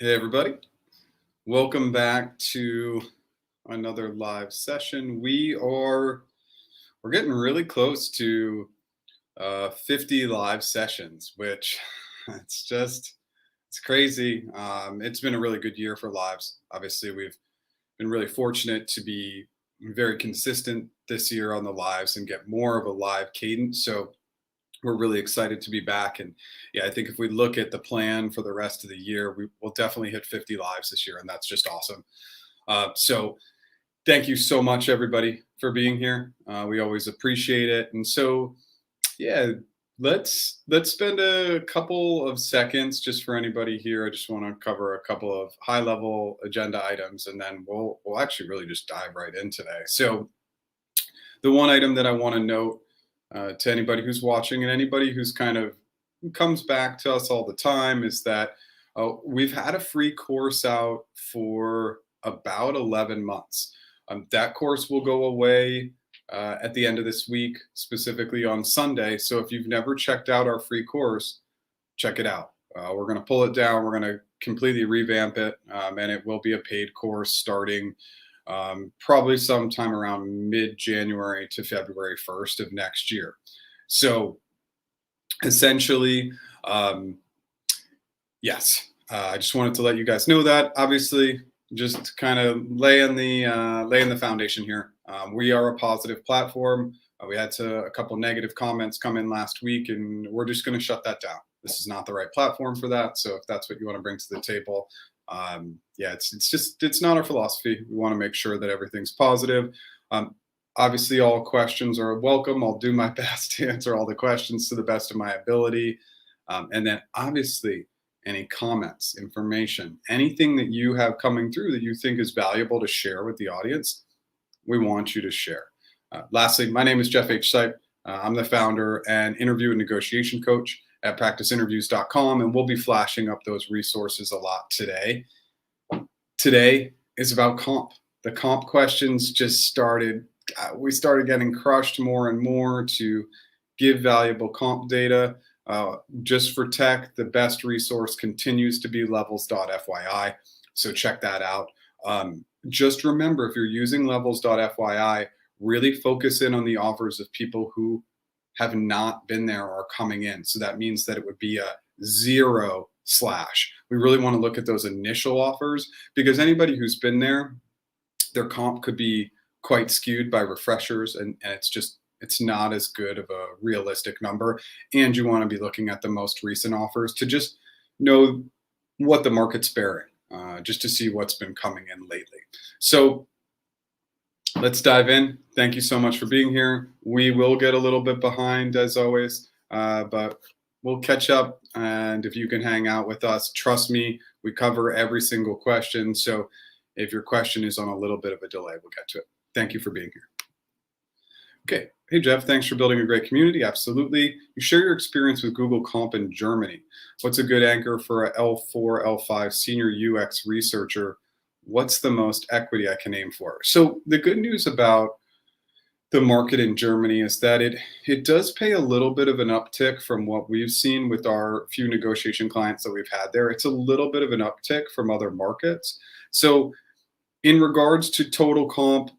Hey everybody, welcome back to another live session. We're getting really close to 50 live sessions, which it's crazy. It's been a really good year for lives. Obviously, we've been really fortunate to be very consistent this year on the lives and get more of a live cadence. So we're really excited to be back. And yeah, I think if we look at the plan for the rest of the year, we will definitely hit 50 lives this year, and that's just awesome. So thank you so much, everybody, for being here. We always appreciate it. And so, yeah, let's spend a couple of seconds just for anybody here. I just want to cover a couple of high-level agenda items, and then we'll actually really just dive right in today. So the one item that I want to note to anybody who's watching and anybody who's kind of comes back to us all the time is that we've had a free course out for about 11 months. That course will go away at the end of this week, specifically on Sunday. So if you've never checked out our free course, check it out. We're going to pull it down. We're going to completely revamp it, and it will be a paid course starting probably sometime around mid-January to February 1st of next year. So essentially, yes, I just wanted to let you guys know that. Obviously, just kind of laying the foundation here. We are a positive platform. We had a couple negative comments come in last week, and we're just going to shut that down. This is not the right platform for that. So if that's what you want to bring to the table, yeah, it's not our philosophy. We want to make sure that everything's positive. Obviously, all questions are welcome. I'll do my best to answer all the questions to the best of my ability. And then obviously, any comments, information, anything that you have coming through that you think is valuable to share with the audience, we want you to share. Lastly, my name is Jeff H. Sipe. I'm the founder and interview and negotiation coach at practiceinterviews.com, and we'll be flashing up those resources a lot today. Today is about comp. The comp questions just started. We started getting crushed more and more to give valuable comp data. Just for tech, the best resource continues to be levels.fyi. So check that out. Just remember, if you're using levels.fyi, really focus in on the offers of people who have not been there or are coming in. So that means that it would be a 0/. We really want to look at those initial offers because anybody who's been there, their comp could be quite skewed by refreshers, and it's not as good of a realistic number. And you want to be looking at the most recent offers to just know what the market's bearing, just to see what's been coming in lately. So let's dive in. Thank you so much for being here. We will get a little bit behind as always, but we'll catch up. And if you can hang out with us, trust me, we cover every single question. So if your question is on a little bit of a delay, we'll get to it. Thank you for being here. Okay. Hey, Jeff, thanks for building a great community. Absolutely. You share your experience with Google Comp in Germany. What's a good anchor for a L4, L5 senior UX researcher? What's the most equity I can aim for? So the good news about the market in Germany is that it does pay a little bit of an uptick from what we've seen with our few negotiation clients that we've had there. It's a little bit of an uptick from other markets. So in regards to total comp,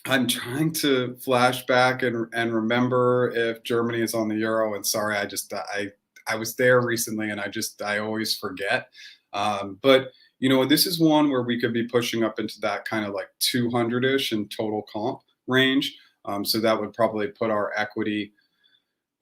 I'm trying to flash back and remember if Germany is on the euro. And sorry, I was there recently and I always forget. But this is one where we could be pushing up into that kind of like 200-ish in total comp range. So that would probably put our equity,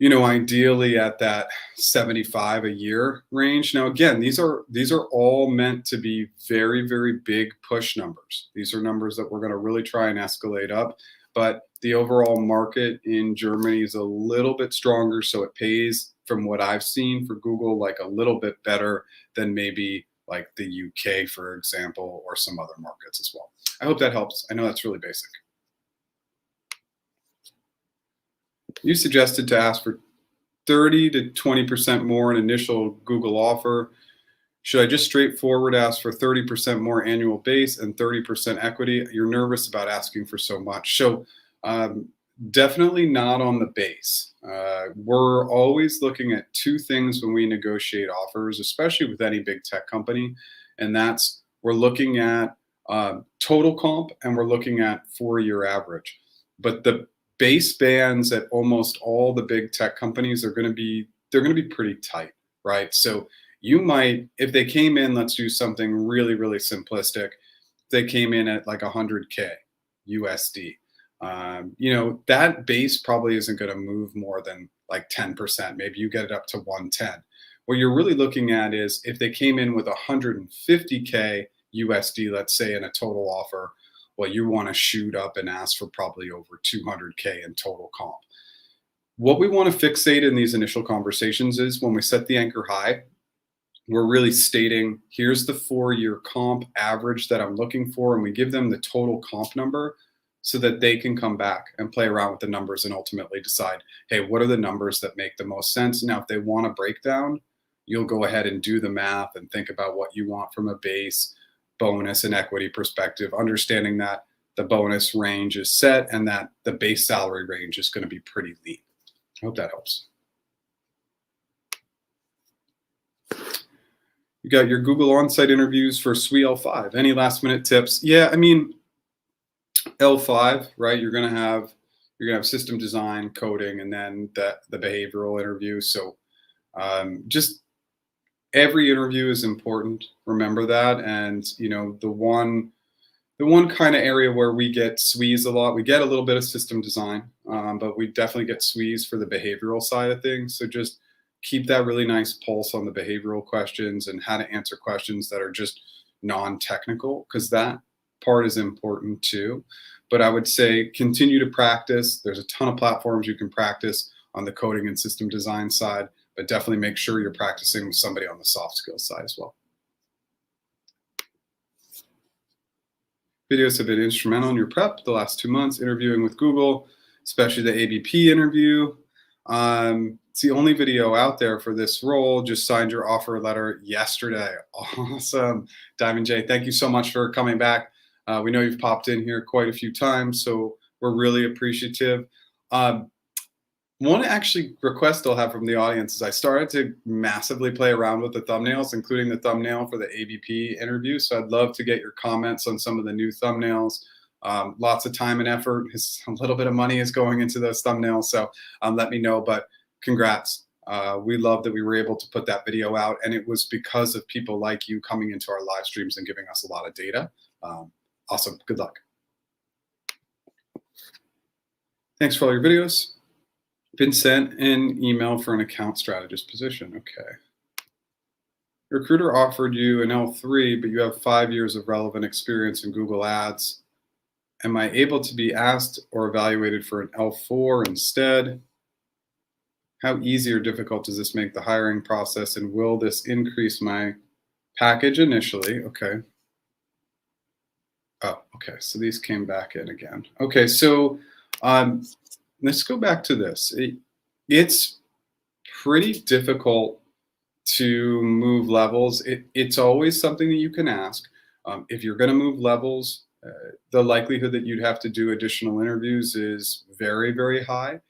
ideally at that 75 a year range. Now, again, these are all meant to be very, very big push numbers. These are numbers that we're going to really try and escalate up. But the overall market in Germany is a little bit stronger. So it pays, from what I've seen for Google, like a little bit better than maybe like the UK, for example, or some other markets as well. I hope that helps. I know that's really basic. You suggested to ask for 30 to 20% more in initial Google offer. Should I just straightforward ask for 30% more annual base and 30% equity? You're nervous about asking for so much. So definitely not on the base. We're always looking at two things when we negotiate offers, especially with any big tech company. and that's we're looking at total comp and we're looking at 4-year average. But the base bands at almost all the big tech companies are going to be pretty tight, right? So you might, if they came in, let's do something really, really simplistic. They came in at like 100K USD. That base probably isn't going to move more than like 10%. Maybe you get it up to 110. What you're really looking at is if they came in with 150K USD, let's say, in a total offer, well, you want to shoot up and ask for probably over 200K in total comp. What we want to fixate in these initial conversations is when we set the anchor high, we're really stating, here's the 4-year comp average that I'm looking for, and we give them the total comp number so that they can come back and play around with the numbers and ultimately decide, hey, what are the numbers that make the most sense? Now, if they want a breakdown, you'll go ahead and do the math and think about what you want from a base, bonus, and equity perspective, understanding that the bonus range is set and that the base salary range is going to be pretty lean. I hope that helps. You got your Google on-site interviews for SWE L5. Any last minute tips? Yeah, I mean, L5, right? You're gonna have system design, coding, and then the behavioral interview. So just every interview is important. Remember that. And the one kind of area where we get SWEs a lot, we get a little bit of system design, but we definitely get SWEs for the behavioral side of things. So just keep that really nice pulse on the behavioral questions and how to answer questions that are just non-technical, because that part is important too. But I would say continue to practice. There's a ton of platforms you can practice on the coding and system design side, but definitely make sure you're practicing with somebody on the soft skills side as well. Videos have been instrumental in your prep the last 2 months, interviewing with Google, especially the ABP interview. It's the only video out there for this role. Just signed your offer letter yesterday. Awesome. Diamond J, thank you so much for coming back. We know you've popped in here quite a few times, so we're really appreciative. One actually request I'll have from the audience is I started to massively play around with the thumbnails, including the thumbnail for the ABP interview. So I'd love to get your comments on some of the new thumbnails. Lots of time and effort. A little bit of money is going into those thumbnails. So let me know, but congrats. We love that we were able to put that video out, and it was because of people like you coming into our live streams and giving us a lot of data. Awesome. Good luck. Thanks for all your videos. Been sent an email for an account strategist position. Okay. Your recruiter offered you an L3, but you have 5 years of relevant experience in Google Ads. Am I able to be asked or evaluated for an L4 instead? How easy or difficult does this make the hiring process, and will this increase my package initially? Okay. Oh, okay. So these came back in again. Okay, so let's go back to this. It's pretty difficult to move levels. It's always something that you can ask. If you're going to move levels, the likelihood that you'd have to do additional interviews is very, very high.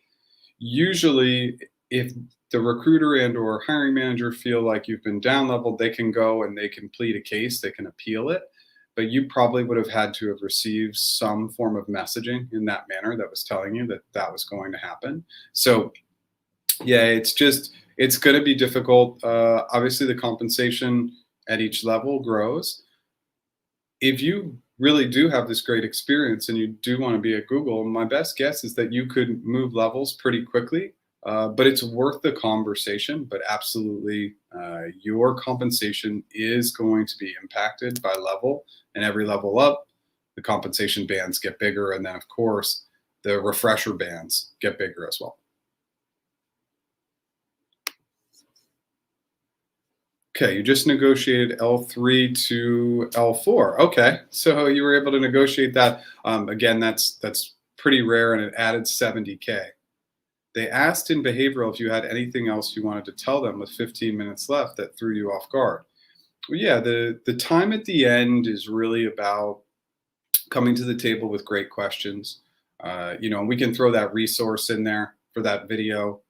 Usually, if the recruiter and or hiring manager feel like you've been down leveled, they can go and they can plead a case, they can appeal it. But you probably would have had to have received some form of messaging in that manner that was telling you that that was going to happen. So yeah, it's going to be difficult. Obviously, the compensation at each level grows. If you really do have this great experience and you do want to be at Google, my best guess is that you could move levels pretty quickly, but it's worth the conversation. But absolutely, your compensation is going to be impacted by level, and every level up, the compensation bands get bigger. And then, of course, the refresher bands get bigger as well. Okay, you just negotiated L3 to L4. Okay, so you were able to negotiate that. Again, that's pretty rare, and it added 70K. They asked in behavioral if you had anything else you wanted to tell them with 15 minutes left that threw you off guard. Well, yeah, the time at the end is really about coming to the table with great questions. We can throw that resource in there for that video.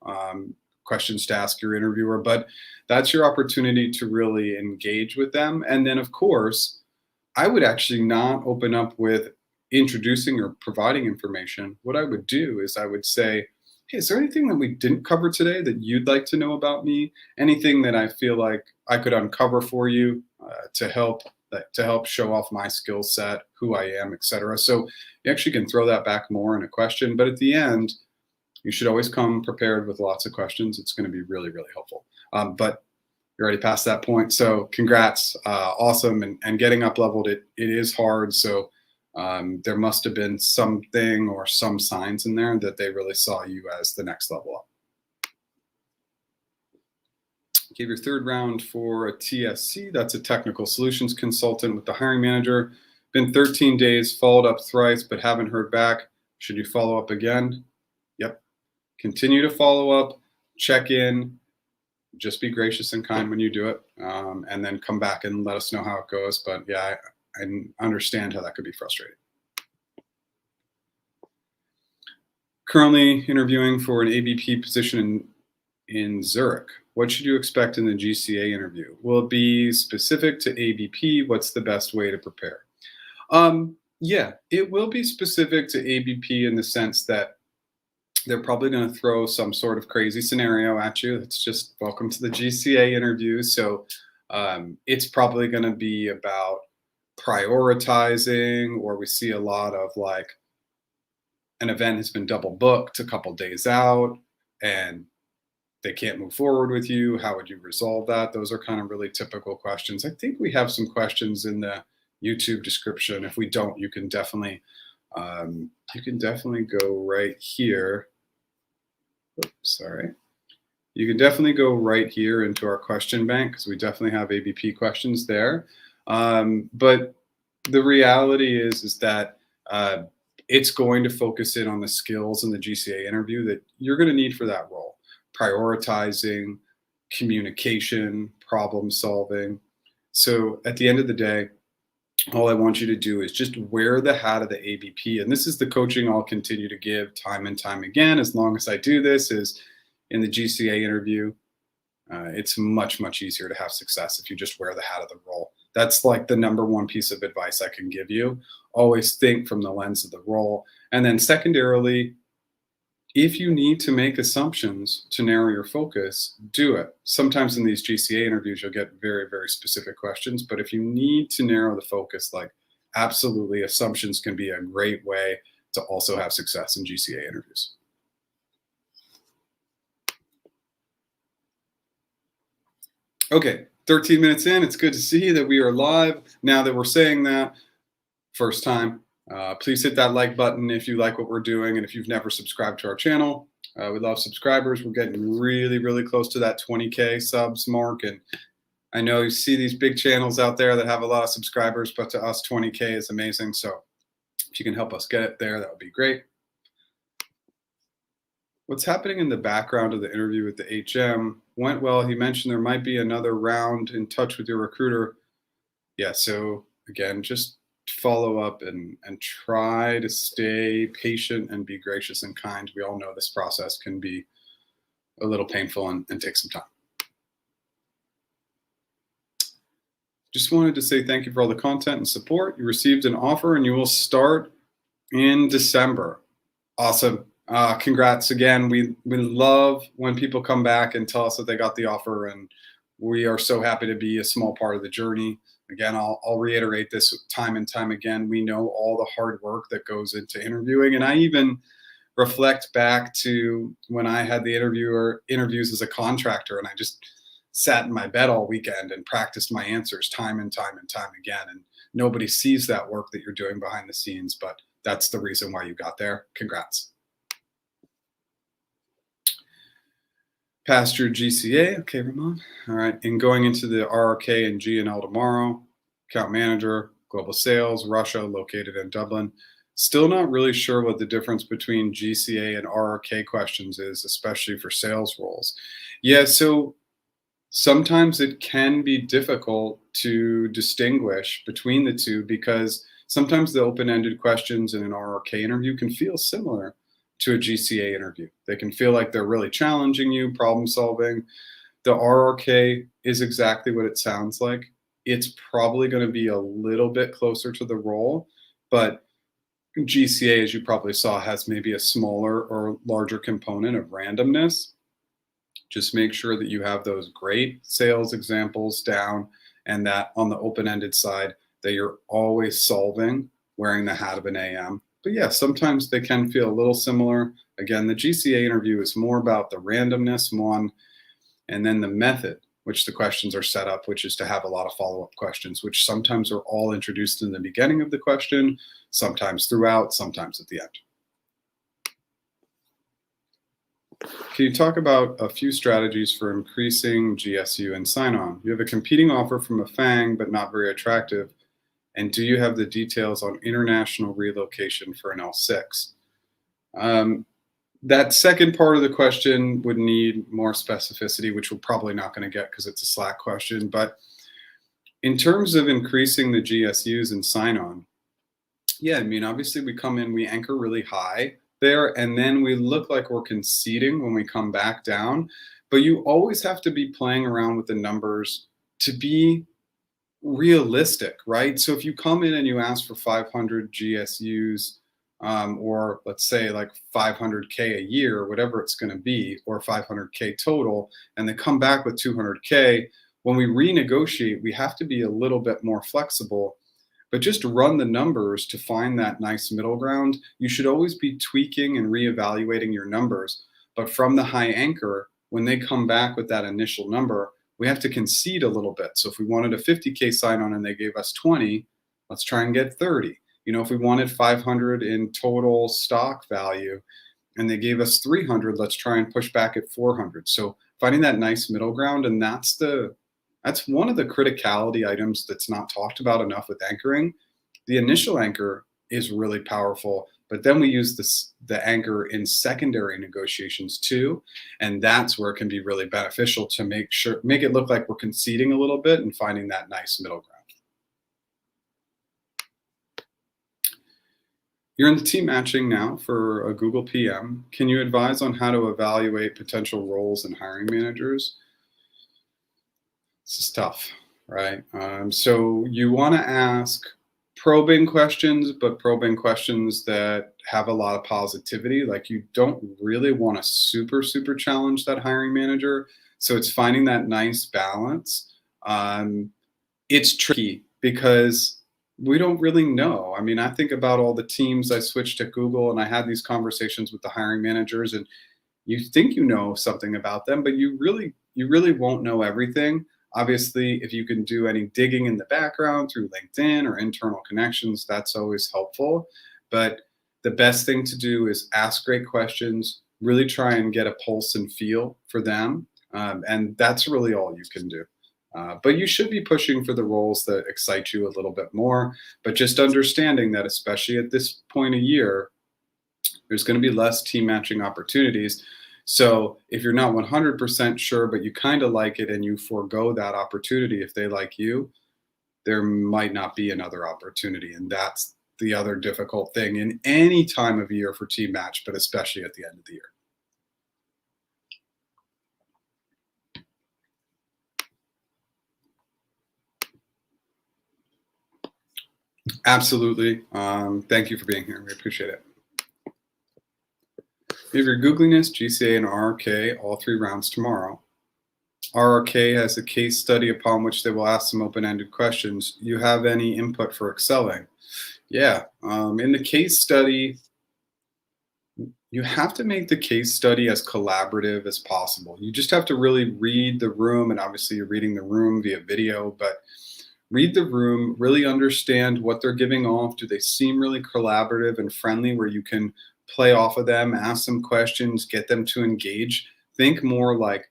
questions to ask your interviewer, but that's your opportunity to really engage with them. And then, of course, I would actually not open up with introducing or providing information. What I would do is I would say, hey, is there anything that we didn't cover today that you'd like to know about me? Anything that I feel like I could uncover for you to help show off my skill set, who I am, etc. So you actually can throw that back more in a question, but at the end, you should always come prepared with lots of questions. It's going to be really, really helpful. But you're already past that point, so congrats, awesome, and getting up leveled. It is hard, so there must have been something or some signs in there that they really saw you as the next level up. Gave your third round for a TSC. That's a technical solutions consultant with the hiring manager. Been 13 days, followed up thrice, but haven't heard back. Should you follow up again? Yep. Continue to follow up, check in, just be gracious and kind when you do it, and then come back and let us know how it goes. But yeah, I understand how that could be frustrating. Currently interviewing for an ABP position in Zurich. What should you expect in the GCA interview? Will it be specific to ABP? What's the best way to prepare? Yeah, it will be specific to ABP in the sense that they're probably going to throw some sort of crazy scenario at you. It's just welcome to the GCA interview. So it's probably going to be about prioritizing, or we see a lot of like an event has been double booked a couple days out and they can't move forward with you. How would you resolve that? Those are kind of really typical questions. I think we have some questions in the YouTube description. If we don't, you can definitely go right here. Oops, sorry. You can definitely go right here into our question bank because we definitely have ABP questions there. But the reality is that it's going to focus in on the skills in the GCA interview that you're going to need for that role. Prioritizing, communication, problem solving. So at the end of the day, all I want you to do is just wear the hat of the ABP. And this is the coaching I'll continue to give time and time again, as long as I do this, is in the GCA interview. It's much, much easier to have success if you just wear the hat of the role. That's like the #1 piece of advice I can give you. Always think from the lens of the role. And then secondarily, if you need to make assumptions to narrow your focus, do it. Sometimes in these GCA interviews, you'll get very, very specific questions. But if you need to narrow the focus, like absolutely, assumptions can be a great way to also have success in GCA interviews. Okay, 13 minutes in, it's good to see that we are live. Now that we're saying that, first time, please hit that like button if you like what we're doing. And if you've never subscribed to our channel, we love subscribers. We're getting really, really close to that 20K subs mark. And I know you see these big channels out there that have a lot of subscribers, but to us, 20K is amazing. So if you can help us get it there, that would be great. What's happening in the background of the interview with the HM went well. He mentioned there might be another round. In touch with your recruiter. Yeah, so again, just follow up and try to stay patient and be gracious and kind. We all know this process can be a little painful and take some time. Just wanted to say thank you for all the content and support. You received an offer and you will start in December. Awesome. Congrats again. We love when people come back and tell us that they got the offer, and we are so happy to be a small part of the journey. Again, I'll reiterate this time and time again. We know all the hard work that goes into interviewing, and I even reflect back to when I had the interviews as a contractor, and I just sat in my bed all weekend and practiced my answers time and time and time again. And nobody sees that work that you're doing behind the scenes, but that's the reason why you got there. Congrats. Passed your GCA. Okay, Ramon. All right. And going into the RRK and G&L tomorrow. Account manager, global sales, Russia, located in Dublin. Still not really sure what the difference between GCA and RRK questions is, especially for sales roles. Yeah, so sometimes it can be difficult to distinguish between the two because sometimes the open-ended questions in an RRK interview can feel similar to a GCA interview. They can feel like they're really challenging you, problem solving. The RRK is exactly what it sounds like. It's probably going to be a little bit closer to the role, but GCA, as you probably saw, has maybe a smaller or larger component of randomness. Just make sure that you have those great sales examples down, and that on the open-ended side, that you're always solving wearing the hat of an AM. But yeah, sometimes they can feel a little similar. Again, the GCA interview is more about the randomness one, and then the method, which the questions are set up, which is to have a lot of follow-up questions, which sometimes are all introduced in the beginning of the question, sometimes throughout, sometimes at the end. Can you talk about a few strategies for increasing GSU and sign-on? You have a competing offer from a FANG, but not very attractive. And do you have the details on international relocation for an L6? That second part of the question would need more specificity, which we're probably not going to get because it's a Slack question. But in terms of increasing the GSUs and sign-on, yeah, I mean, obviously we come in, we anchor really high there, and then we look like we're conceding when we come back down. But you always have to be playing around with the numbers to be realistic, right? So if you come in and you ask for 500 GSUs, or let's say like 500K a year, or whatever it's going to be, or 500K total, and they come back with 200K, when we renegotiate, we have to be a little bit more flexible. But just run the numbers to find that nice middle ground. You should always be tweaking and reevaluating your numbers. But from the high anchor, when they come back with that initial number, we have to concede a little bit. So if we wanted a 50K sign-on and they gave us 20, let's try and get 30. You know, if we wanted 500 in total stock value and they gave us 300, let's try and push back at 400. So finding that nice middle ground, and that's one of the criticality items that's not talked about enough with anchoring. The initial anchor is really powerful, but then we use the anchor in secondary negotiations too. And that's where it can be really beneficial to make it look like we're conceding a little bit and finding that nice middle ground. You're in the team matching now for a Google PM. Can you advise on how to evaluate potential roles and hiring managers? This is tough, right? So you want to ask probing questions, but probing questions that have a lot of positivity. Like, you don't really want to super challenge that hiring manager. So it's finding that nice balance. It's tricky because we don't really know. I mean, I think about all the teams I switched to Google, and I had these conversations with the hiring managers, and you think you know something about them, but you really won't know everything. Obviously, if you can do any digging in the background through LinkedIn or internal connections, that's always helpful. But the best thing to do is ask great questions, really try and get a pulse and feel for them. And that's really all you can do. But you should be pushing for the roles that excite you a little bit more. But just understanding that, especially at this point of year, there's going to be less team matching opportunities. So if you're not 100% sure, but you kind of like it and you forego that opportunity if they like you, there might not be another opportunity. And that's the other difficult thing in any time of year for team match, but especially at the end of the year. Absolutely. Thank you for being here. We appreciate it. If you're Googling this, GCA and RRK, all 3 rounds tomorrow. RRK has a case study upon which they will ask some open-ended questions. You have any input for excelling? Yeah. In the case study, you have to make the case study as collaborative as possible. You just have to really read the room, and obviously you're reading the room via video, but read the room, really understand what they're giving off. Do they seem really collaborative and friendly where you can play off of them, ask them questions, get them to engage? Think more like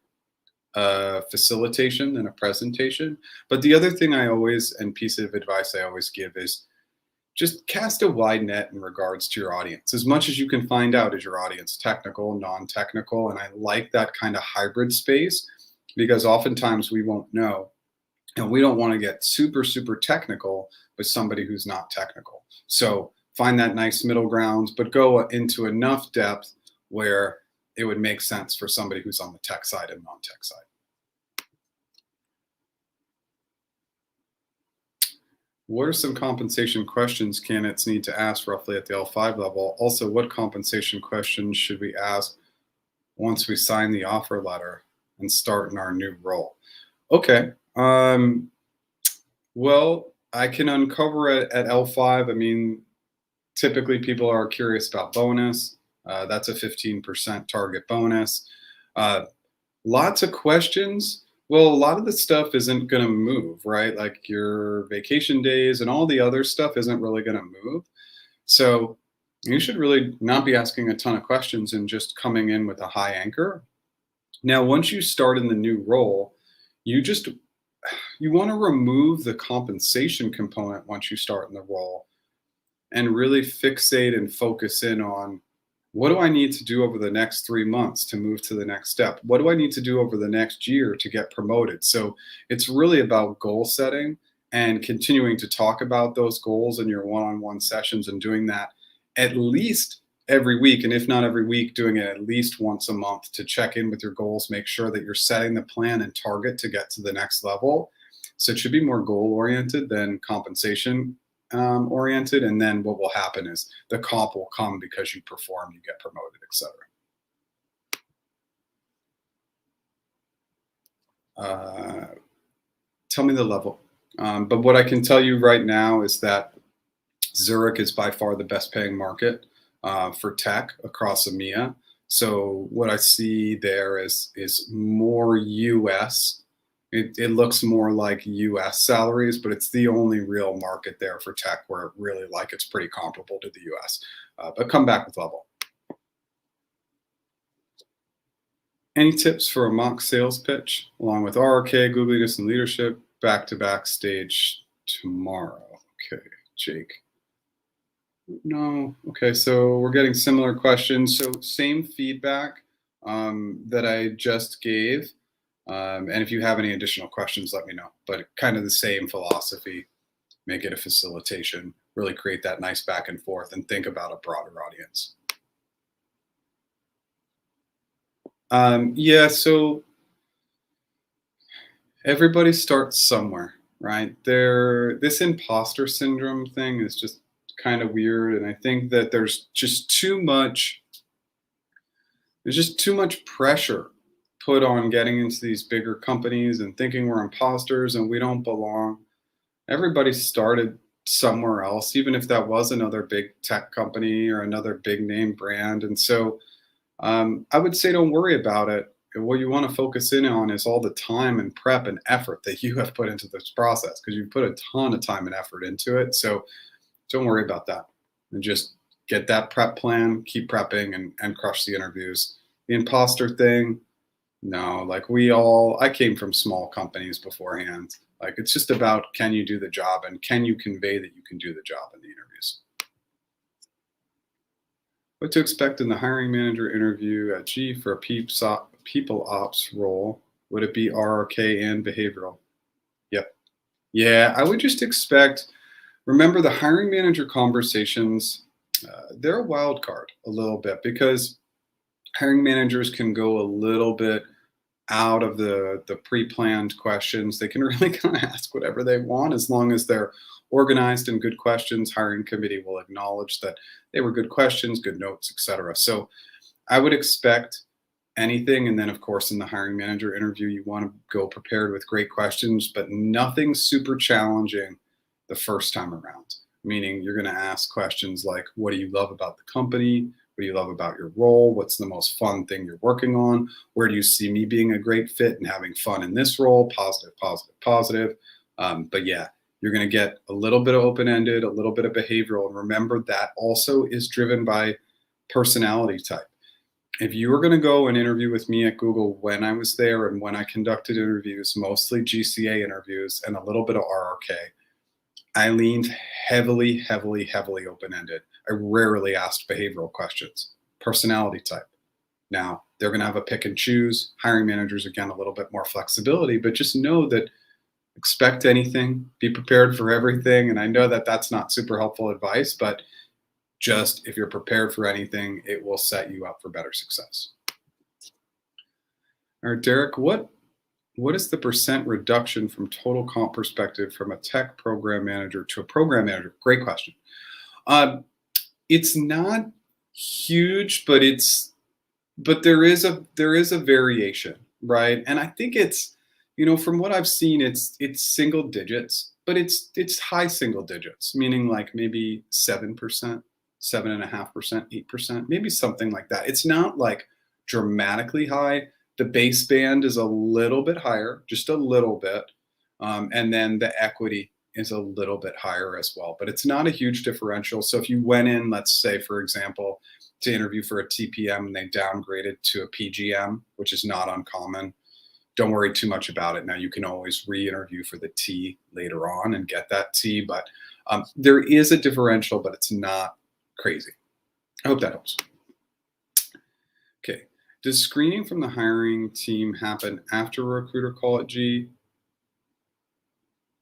a facilitation than a presentation. But the other thing I always, and piece of advice I always give, is just cast a wide net in regards to your audience. As much as you can find out, is your audience technical, non-technical? And I like that kind of hybrid space, because oftentimes we won't know. And we don't want to get super technical with somebody who's not technical. So find that nice middle ground, but go into enough depth where it would make sense for somebody who's on the tech side and non-tech side. What are some compensation questions candidates need to ask roughly at the L5 level? Also, what compensation questions should we ask once we sign the offer letter and start in our new role? Okay. Well, I can uncover it at L5. I mean, typically people are curious about bonus. That's a 15% target bonus. Lots of questions. Well, a lot of the stuff isn't going to move, right? Like your vacation days and all the other stuff isn't really going to move. So you should really not be asking a ton of questions and just coming in with a high anchor. Now, once you start in the new role, you want to remove the compensation component once you start in the role and really fixate and focus in on, what do I need to do over the next 3 months to move to the next step? What do I need to do over the next year to get promoted? So it's really about goal setting and continuing to talk about those goals in your one-on-one sessions and doing that at least every week. And if not every week, doing it at least once a month to check in with your goals, make sure that you're setting the plan and target to get to the next level. So it should be more goal oriented than compensation oriented, and then what will happen is the comp will come because you perform, you get promoted, etc. Tell me the level, but what I can tell you right now is that Zurich is by far the best paying market for tech across EMEA. So what I see there is more US. It looks more like US salaries, but it's the only real market there for tech where really it's pretty comparable to the US. But come back with level. Any tips for a mock sales pitch along with RRK, googliness, and leadership back-to-back stage tomorrow? Okay, Jake. No. Okay, so we're getting similar questions. So same feedback that I just gave. And if you have any additional questions, let me know. But kind of the same philosophy. Make it a facilitation. Really create that nice back and forth and think about a broader audience. Yeah, so everybody starts somewhere, right? This imposter syndrome thing is just kind of weird. And I think that there's just too much pressure put on getting into these bigger companies and thinking we're imposters and we don't belong. Everybody started somewhere else, even if that was another big tech company or another big name brand. And so I would say don't worry about it. What you want to focus in on is all the time and prep and effort that you have put into this process, because you put a ton of time and effort into it. So don't worry about that and just get that prep plan, keep prepping and crush the interviews. The imposter thing, no, I came from small companies beforehand. It's just about, can you do the job and can you convey that you can do the job in the interviews? What to expect in the hiring manager interview at G for a people ops role? Would it be RRK and behavioral? Yep. Yeah, I would just expect, remember the hiring manager conversations, they're a wild card a little bit, because hiring managers can go a little bit out of the pre-planned questions. They can really kind of ask whatever they want, as long as they're organized and good questions. Hiring committee will acknowledge that they were good questions, good notes, etc. So I would expect anything. And then of course, in the hiring manager interview, you want to go prepared with great questions, but nothing super challenging the first time around. Meaning you're going to ask questions like, what do you love about the company? What do you love about your role? What's the most fun thing you're working on? Where do you see me being a great fit and having fun in this role? Positive, positive, positive. But yeah, you're going to get a little bit of open-ended, a little bit of behavioral. And remember, that also is driven by personality type. If you were going to go and interview with me at Google when I was there and when I conducted interviews, mostly GCA interviews and a little bit of RRK, I leaned heavily, heavily, heavily open-ended. I rarely asked behavioral questions. Personality type. Now, they're going to have a pick and choose. Hiring managers, again, a little bit more flexibility, but just know that expect anything, be prepared for everything. And I know that that's not super helpful advice, but Just if you're prepared for anything, it will set you up for better success. All right, Derek, what is the percent reduction from total comp perspective from a tech program manager to a program manager? Great question. It's not huge, but there is a variation, right? And I think it's, from what I've seen, it's single digits, but it's high single digits, meaning like maybe 7%, 7.5%, 8%, maybe something like that. It's not like dramatically high. The base band is a little bit higher, just a little bit. And then the equity is a little bit higher as well, but it's not a huge differential. So if you went in, let's say, for example, to interview for a TPM and they downgraded to a PgM, which is not uncommon, don't worry too much about it. Now you can always re-interview for the T later on and get that T, but there is a differential, but it's not crazy. I hope that helps. Okay. Does screening from the hiring team happen after a recruiter call at G?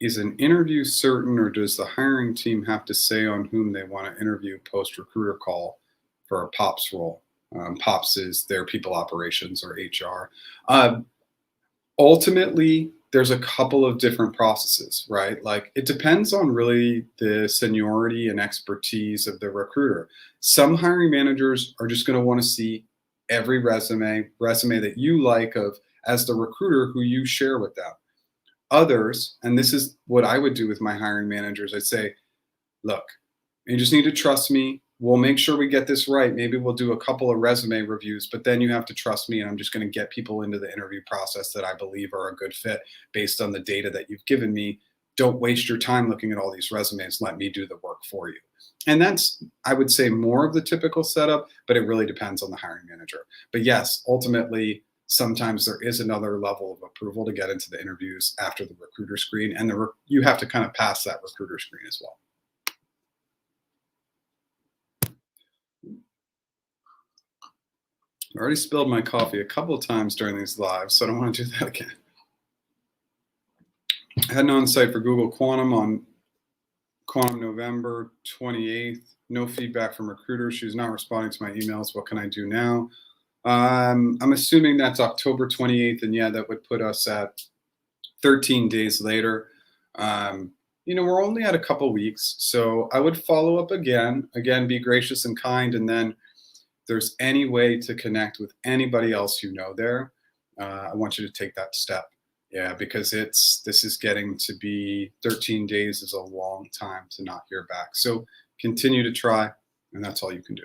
Is an interview certain, or does the hiring team have to say on whom they want to interview post-recruiter call for a POPs role? POPs is their people operations or HR. Ultimately, there's a couple of different processes, right? Like it depends on really the seniority and expertise of the recruiter. Some hiring managers are just going to want to see every resume that you like of as the recruiter who you share with them. Others, and this is what I would do with my hiring managers, I'd say, look, you just need to trust me. We'll make sure we get this right. Maybe we'll do a couple of resume reviews, but then you have to trust me, and I'm just going to get people into the interview process that I believe are a good fit based on the data that you've given me. Don't waste your time looking at all these resumes. Let me do the work for you. And that's, I would say, more of the typical setup, but it really depends on the hiring manager. But yes, ultimately, sometimes there is another level of approval to get into the interviews after the recruiter screen, and you have to kind of pass that recruiter screen as well. I already spilled my coffee a couple of times during these lives, so I don't want to do that again. I had an on-site for Google Quantum on Quantum November 28th. No feedback from recruiter. She's not responding to my emails. What can I do now? I'm assuming that's October 28th, and yeah, that would put us at 13 days later. We're only at a couple weeks, so I would follow up again, be gracious and kind, and then if there's any way to connect with anybody else there, I want you to take that step. Yeah, because this is getting to be 13 days is a long time to not hear back. So continue to try, and that's all you can do.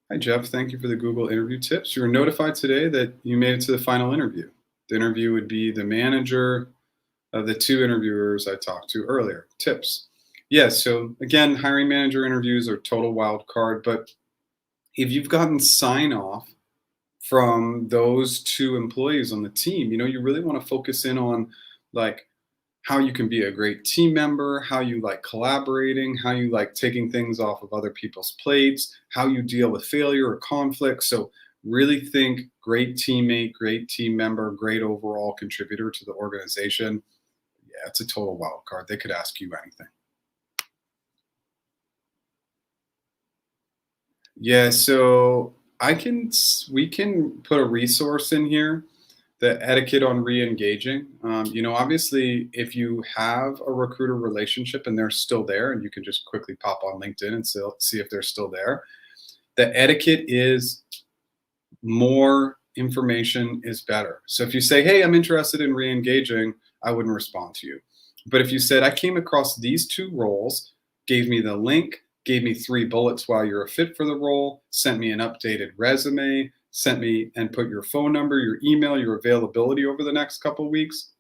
Hi, Jeff. Thank you for the Google interview tips. You were notified today that you made it to the final interview. The interview would be the manager of the two interviewers I talked to earlier. Tips. Yes, so again, hiring manager interviews are total wild card, but if you've gotten sign off from those two employees on the team, you really want to focus in on like how you can be a great team member, how you like collaborating, how you like taking things off of other people's plates, how you deal with failure or conflict. So really think great teammate, great team member, great overall contributor to the organization. Yeah, it's a total wild card. They could ask you anything. Yeah, so we can put a resource in here, the etiquette on re-engaging. Obviously, if you have a recruiter relationship and they're still there, and you can just quickly pop on LinkedIn and see if they're still there. The etiquette is more information is better. So if you say, hey, I'm interested in re-engaging, I wouldn't respond to you. But if you said, I came across these two roles, gave me the link, gave me 3 bullets why you're a fit for the role, sent me an updated resume, sent me and put your phone number, your email, your availability over the next couple of weeks,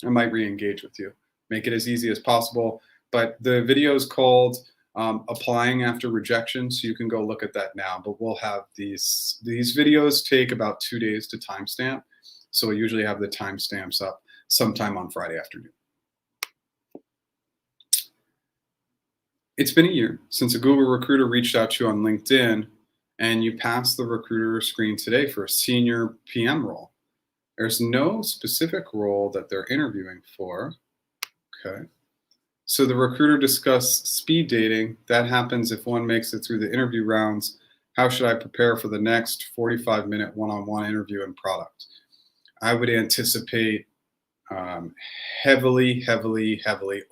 I might re-engage with you. Make it as easy as possible. But the video is called Applying After Rejection, so you can go look at that now. But we'll have these videos take about 2 days to timestamp. So we usually have the timestamps up sometime on Friday afternoon. It's been a year since a Google recruiter reached out to you on LinkedIn and you passed the recruiter screen today for a senior PM role. There's no specific role that they're interviewing for. Okay. So the recruiter discussed speed dating. That happens if one makes it through the interview rounds. How should I prepare for the next 45-minute one-on-one interview and product? I would anticipate heavily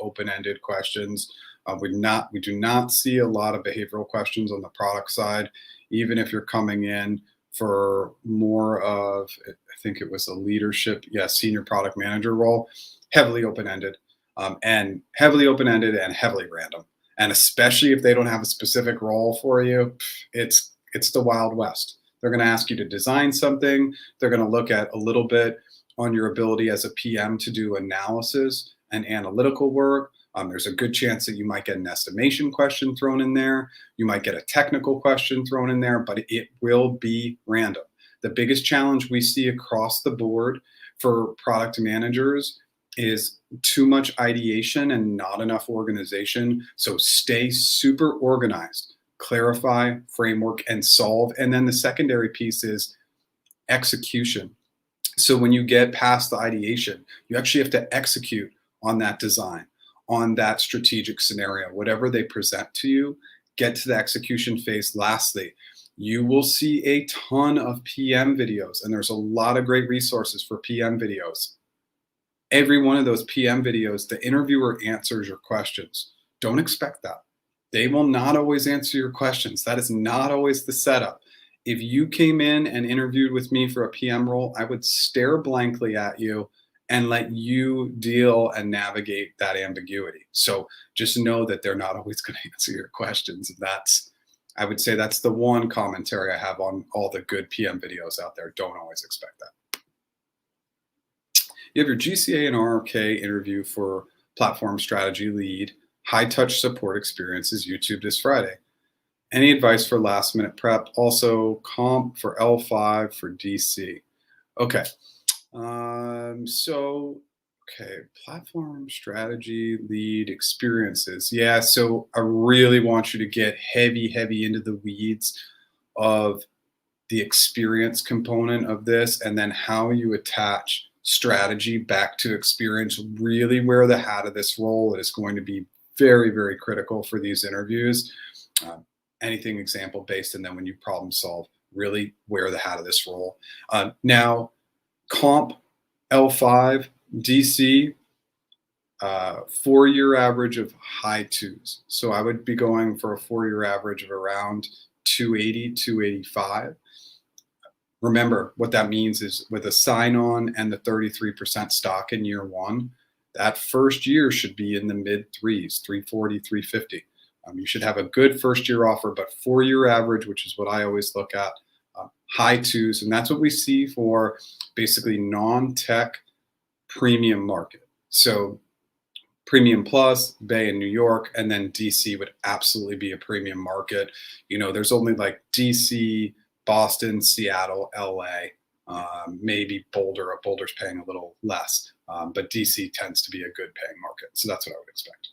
open-ended questions. We do not see a lot of behavioral questions on the product side, even if you're coming in for more of, I think it was a leadership, senior product manager role, heavily open-ended, and heavily random. And especially if they don't have a specific role for you, it's the Wild West. They're going to ask you to design something. They're going to look at a little bit on your ability as a PM to do analysis and analytical work. There's a good chance that you might get an estimation question thrown in there. You might get a technical question thrown in there, but it will be random. The biggest challenge we see across the board for product managers is too much ideation and not enough organization. So stay super organized, clarify, framework, and solve. And then the secondary piece is execution. So when you get past the ideation, you actually have to execute on that design, on that strategic scenario, whatever they present to you, get to the execution phase. Lastly, you will see a ton of PM videos, and there's a lot of great resources for PM videos. Every one of those PM videos, the interviewer answers your questions. Don't expect that. They will not always answer your questions. That is not always the setup. If you came in and interviewed with me for a PM role, I would stare blankly at you and let you deal and navigate that ambiguity. So just know that they're not always going to answer your questions. I would say that's the one commentary I have on all the good PM videos out there. Don't always expect that. You have your GCA and RRK interview for platform strategy lead. High touch support experience is YouTube this Friday. Any advice for last minute prep? Also comp for L5 for DC. Okay. Platform strategy lead experiences. Yeah, so I really want you to get heavy into the weeds of the experience component of this, and then how you attach strategy back to experience. Really wear the hat of this role. It is going to be very critical for these interviews. Anything example based, and then when you problem solve, really wear the hat of this role. Now, comp L5 DC, 4-year average of high twos. So I would be going for a 4-year average of around 280, 285. Remember, what that means is with a sign-on and the 33% stock in year one, that first year should be in the mid threes, 340, 350. You should have a good first-year offer, but 4-year average, which is what I always look at, high twos, and that's what we see for basically non-tech premium market. So premium plus, Bay in New York, and then DC would absolutely be a premium market. You know, there's only like DC, Boston, Seattle, LA, maybe Boulder. Boulder's paying a little less, but DC tends to be a good paying market. So that's what I would expect.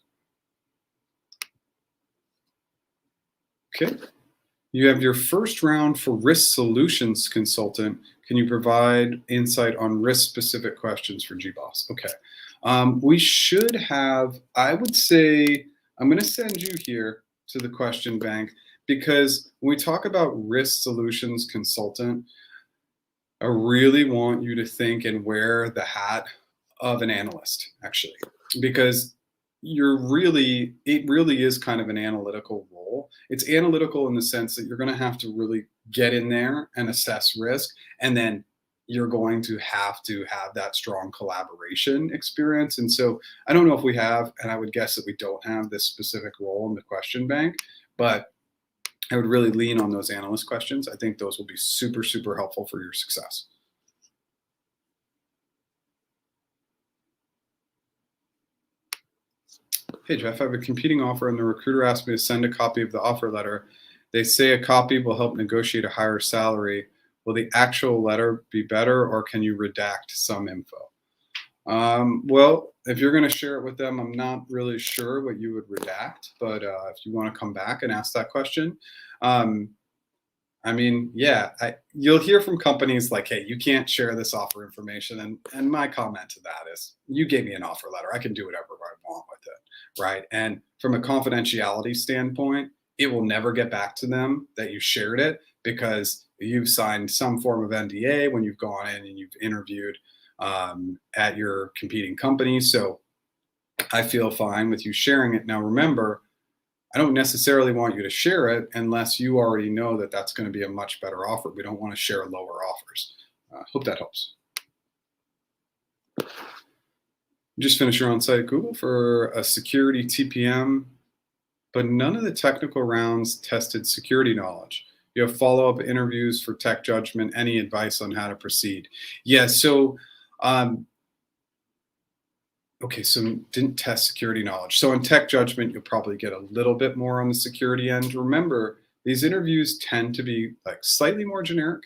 Okay. You have your first round for risk solutions consultant. Can you provide insight on risk specific questions for GBoss? Okay. We should have, I would say, I'm going to send you here to the question bank, because when we talk about risk solutions consultant, I really want you to think and wear the hat of an analyst, actually, because it really is kind of an analytical role. It's analytical in the sense that you're going to have to really get in there and assess risk, and then you're going to have that strong collaboration experience. And so I don't know if we have, and I would guess that we don't have this specific role in the question bank, but I would really lean on those analyst questions. I think those will be super helpful for your success. Hey, Jeff, I have a competing offer and the recruiter asked me to send a copy of the offer letter. They say a copy will help negotiate a higher salary. Will the actual letter be better, or can you redact some info? Well, if you're going to share it with them, I'm not really sure what you would redact, but if you want to come back and ask that question, I mean, yeah, you'll hear from companies like, hey, you can't share this offer information. And my comment to that is, you gave me an offer letter. I can do whatever I want with it, right? And from a confidentiality standpoint, it will never get back to them that you shared it because you've signed some form of NDA when you've gone in and you've interviewed at your competing company. So I feel fine with you sharing it. Now, remember, I don't necessarily want you to share it unless you already know that that's going to be a much better offer. We don't want to share lower offers. Hope that helps. Just finished your on-site at Google for a security TPM, but none of the technical rounds tested security knowledge. You have follow-up interviews for tech judgment. Any advice on how to proceed? Yeah, so okay, so didn't test security knowledge. So in tech judgment, you'll probably get a little bit more on the security end. Remember, these interviews tend to be like slightly more generic.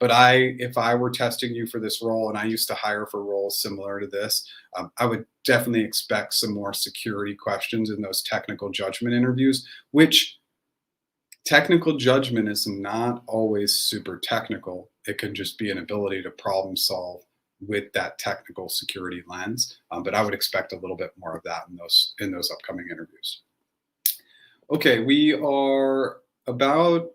But if I were testing you for this role, and I used to hire for roles similar to this, I would definitely expect some more security questions in those technical judgment interviews, which technical judgment is not always super technical. It can just be an ability to problem solve with that technical security lens. But I would expect a little bit more of that in those upcoming interviews. Okay, we are about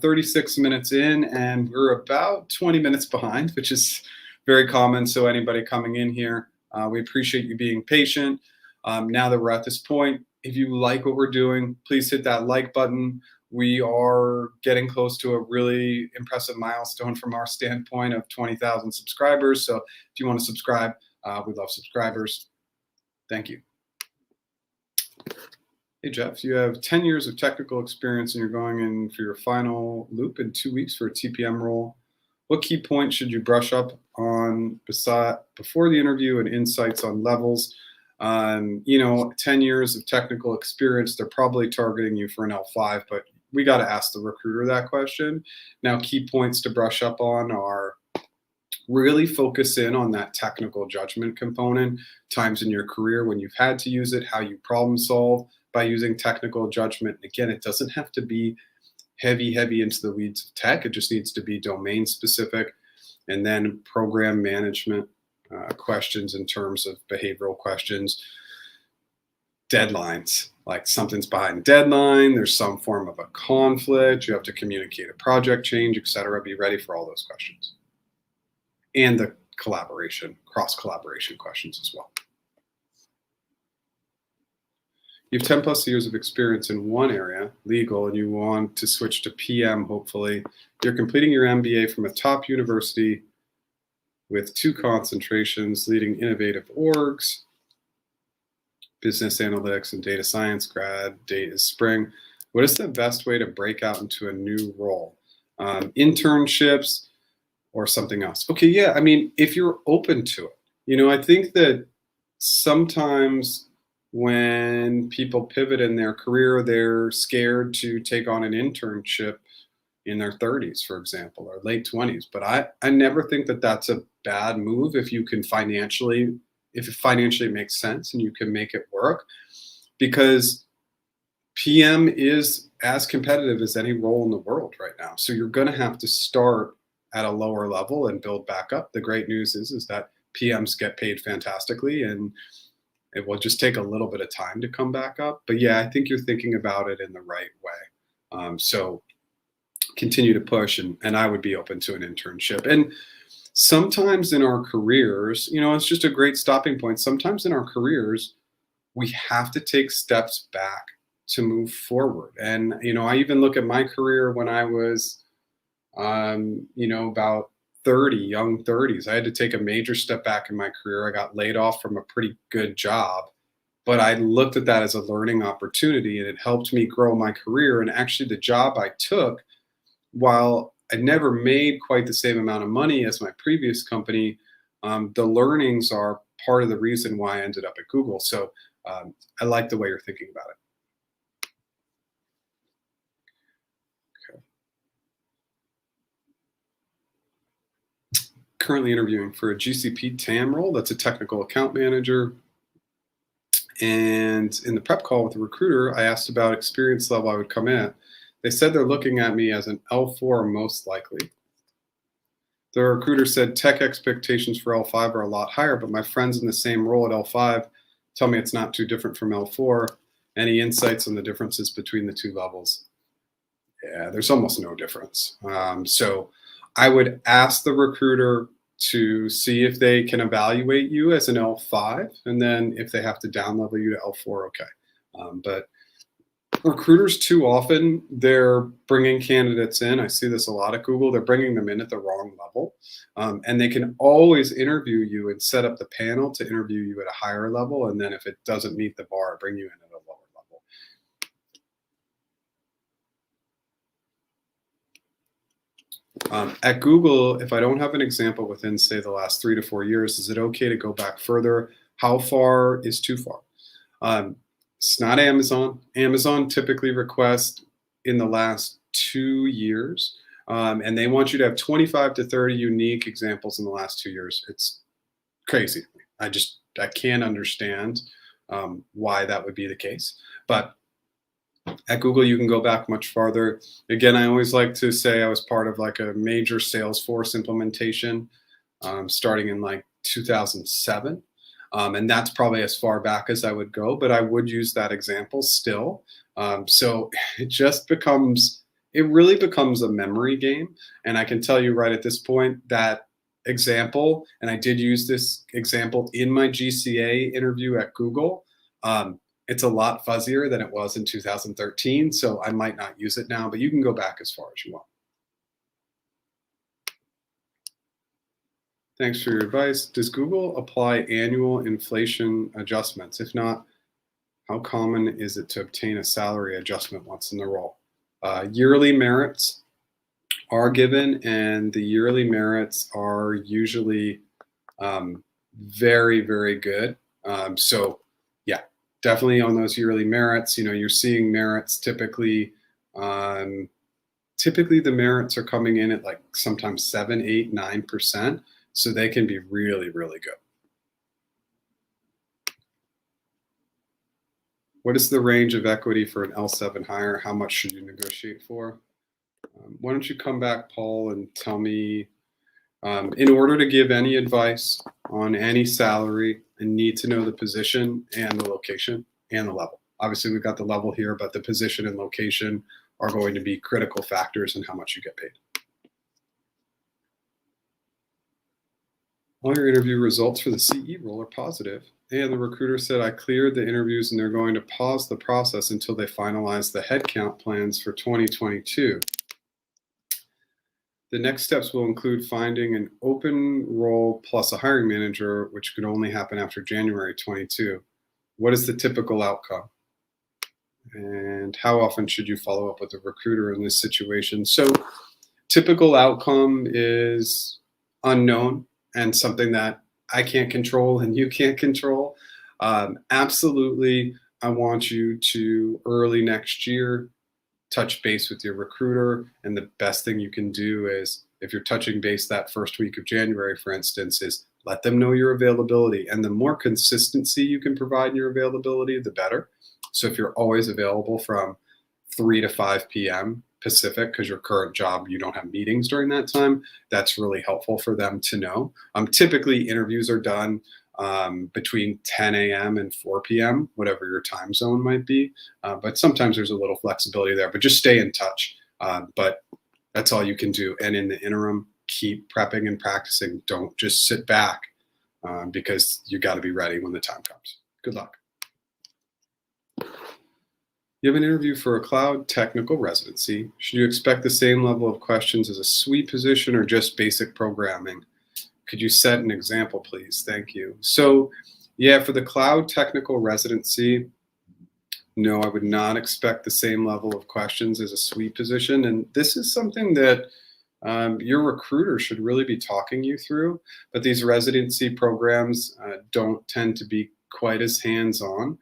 36 minutes in, and we're about 20 minutes behind, which is very common. So anybody coming in here, we appreciate you being patient. Now that we're at this point, if you like what we're doing, please hit that like button. We are getting close to a really impressive milestone from our standpoint of 20,000 subscribers. So if you want to subscribe, we love subscribers. Thank you. Hey, Jeff, you have 10 years of technical experience and you're going in for your final loop in 2 weeks for a TPM role. What key points should you brush up on before the interview and insights on levels? 10 years of technical experience, they're probably targeting you for an L5, but we got to ask the recruiter that question. Now, key points to brush up on are really focus in on that technical judgment component, times in your career when you've had to use it, how you problem solve by using technical judgment. Again, it doesn't have to be heavy into the weeds of tech. It just needs to be domain specific. And then program management questions in terms of behavioral questions. Deadlines, like something's behind deadline, there's some form of a conflict, you have to communicate a project change, etc. Be ready for all those questions. And the cross-collaboration questions as well. You have 10 plus years of experience in one area, legal, and you want to switch to PM, hopefully. You're completing your MBA from a top university with 2 concentrations, leading innovative orgs, business analytics and data science grad, date is spring. What is the best way to break out into a new role? Internships or something else? Okay, yeah, I mean, if you're open to it. I think that sometimes when people pivot in their career, they're scared to take on an internship in their 30s, for example, or late 20s. But I never think that that's a bad move if it financially makes sense and you can make it work, because PM is as competitive as any role in the world right now. So you're going to have to start at a lower level and build back up. The great news is that PMs get paid fantastically, and it will just take a little bit of time to come back up. But yeah, I think you're thinking about it in the right way. So continue to push, and I would be open to an internship. And sometimes in our careers, it's just a great stopping point. Sometimes in our careers, we have to take steps back to move forward. And, I even look at my career when I was, about 30, young 30s. I had to take a major step back in my career. I got laid off from a pretty good job, but I looked at that as a learning opportunity, and it helped me grow my career. And actually the job I took, while I never made quite the same amount of money as my previous company, the learnings are part of the reason why I ended up at Google. So I like the way you're thinking about it. Okay. Currently interviewing for a GCP TAM role. That's a technical account manager. And in the prep call with the recruiter, I asked about experience level I would come in. They said they're looking at me as an L4 most likely. The recruiter said tech expectations for L5 are a lot higher, but my friends in the same role at L5 Tell me it's not too different from L4. Any insights on the differences between the two levels? Yeah, there's almost no difference. So I would ask the recruiter to see if they can evaluate you as an L5, and then if they have to down level you to L4, okay. But recruiters too often, they're bringing candidates in. I see this a lot at Google. They're bringing them in at the wrong level. And they can always interview you and set up the panel to interview you at a higher level. And then if it doesn't meet the bar, bring you in at a lower level. At Google, if I don't have an example within, say, the last 3 to 4 years, is it okay to go back further? How far is too far? It's not Amazon. Amazon typically requests in the last 2 years, and they want you to have 25 to 30 unique examples in the last 2 years. It's crazy. I can't understand why that would be the case. But at Google, you can go back much farther. Again, I always like to say I was part of like a major Salesforce implementation starting in like 2007. And that's probably as far back as I would go, but I would use that example still. So it really becomes a memory game. And I can tell you right at this point that example, and I did use this example in my GCA interview at Google. It's a lot fuzzier than it was in 2013, so I might not use it now, but you can go back as far as you want. Thanks for your advice. Does Google apply annual inflation adjustments? If not, how common is it to obtain a salary adjustment once in the role? Yearly merits are given, and the yearly merits are usually very, very good. So yeah, definitely on those yearly merits, you're seeing merits typically. Typically the merits are coming in at like sometimes 7, 8, 9%. So they can be really, really good. What is the range of equity for an L7 hire? How much should you negotiate for? Why don't you come back, Paul, and tell me, in order to give any advice on any salary, I need to know the position and the location and the level. Obviously, we've got the level here, but the position and location are going to be critical factors in how much you get paid. All your interview results for the CE role are positive. And the recruiter said, I cleared the interviews and they're going to pause the process until they finalize the headcount plans for 2022. The next steps will include finding an open role plus a hiring manager, which could only happen after January 22. What is the typical outcome? And how often should you follow up with a recruiter in this situation? So typical outcome is unknown and something that I can't control and you can't control. Absolutely, I want you to early next year touch base with your recruiter. And the best thing you can do is, if you're touching base that first week of January, for instance, is let them know your availability. And the more consistency you can provide in your availability, the better. So if you're always available from 3 to 5 p.m. Pacific, because your current job, you don't have meetings during that time, that's really helpful for them to know. Typically, interviews are done between 10 a.m. and 4 p.m., whatever your time zone might be. But sometimes there's a little flexibility there, but just stay in touch. But that's all you can do. And in the interim, keep prepping and practicing. Don't just sit back because you got to be ready when the time comes. Good luck. You have an interview for a cloud technical residency. Should you expect the same level of questions as a SWE position or just basic programming? Could you set an example, please? Thank you. So yeah, for the cloud technical residency, no, I would not expect the same level of questions as a SWE position. And this is something that your recruiter should really be talking you through. But these residency programs don't tend to be quite as hands-on.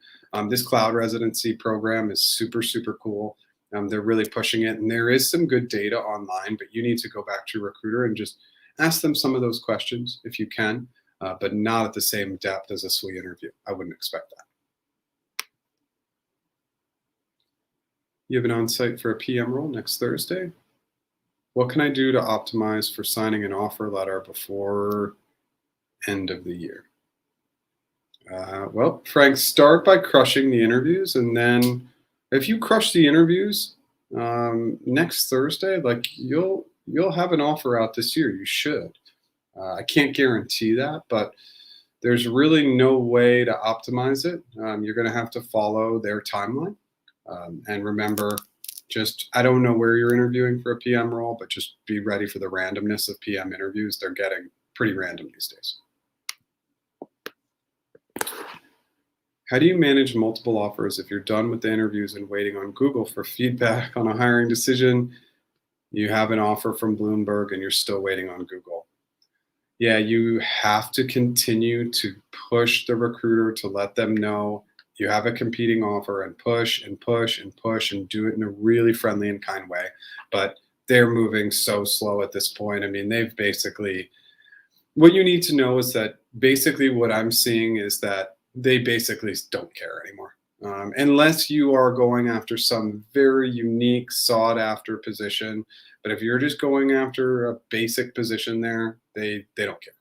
This cloud residency program is super, super cool. They're really pushing it. And there is some good data online, but you need to go back to your recruiter and just ask them some of those questions if you can, but not at the same depth as a SWE interview. I wouldn't expect that. You have an on-site for a PM role next Thursday. What can I do to optimize for signing an offer letter before end of the year? Well, Frank, start by crushing the interviews, and then if you crush the interviews next Thursday, like you'll have an offer out this year. You should. I can't guarantee that, but there's really no way to optimize it. You're going to have to follow their timeline. And remember, just I don't know where you're interviewing for a PM role, but just be ready for the randomness of PM interviews. They're getting pretty random these days. How do you manage multiple offers if you're done with the interviews and waiting on Google for feedback on a hiring decision? You have an offer from Bloomberg and you're still waiting on Google. Yeah, you have to continue to push the recruiter to let them know you have a competing offer and push and push and push and do it in a really friendly and kind way. But they're moving so slow at this point. I mean, they've basically, what you need to know is that basically what I'm seeing is that they basically don't care anymore. Unless you are going after some very unique, sought after position. But if you're just going after a basic position there, they don't care.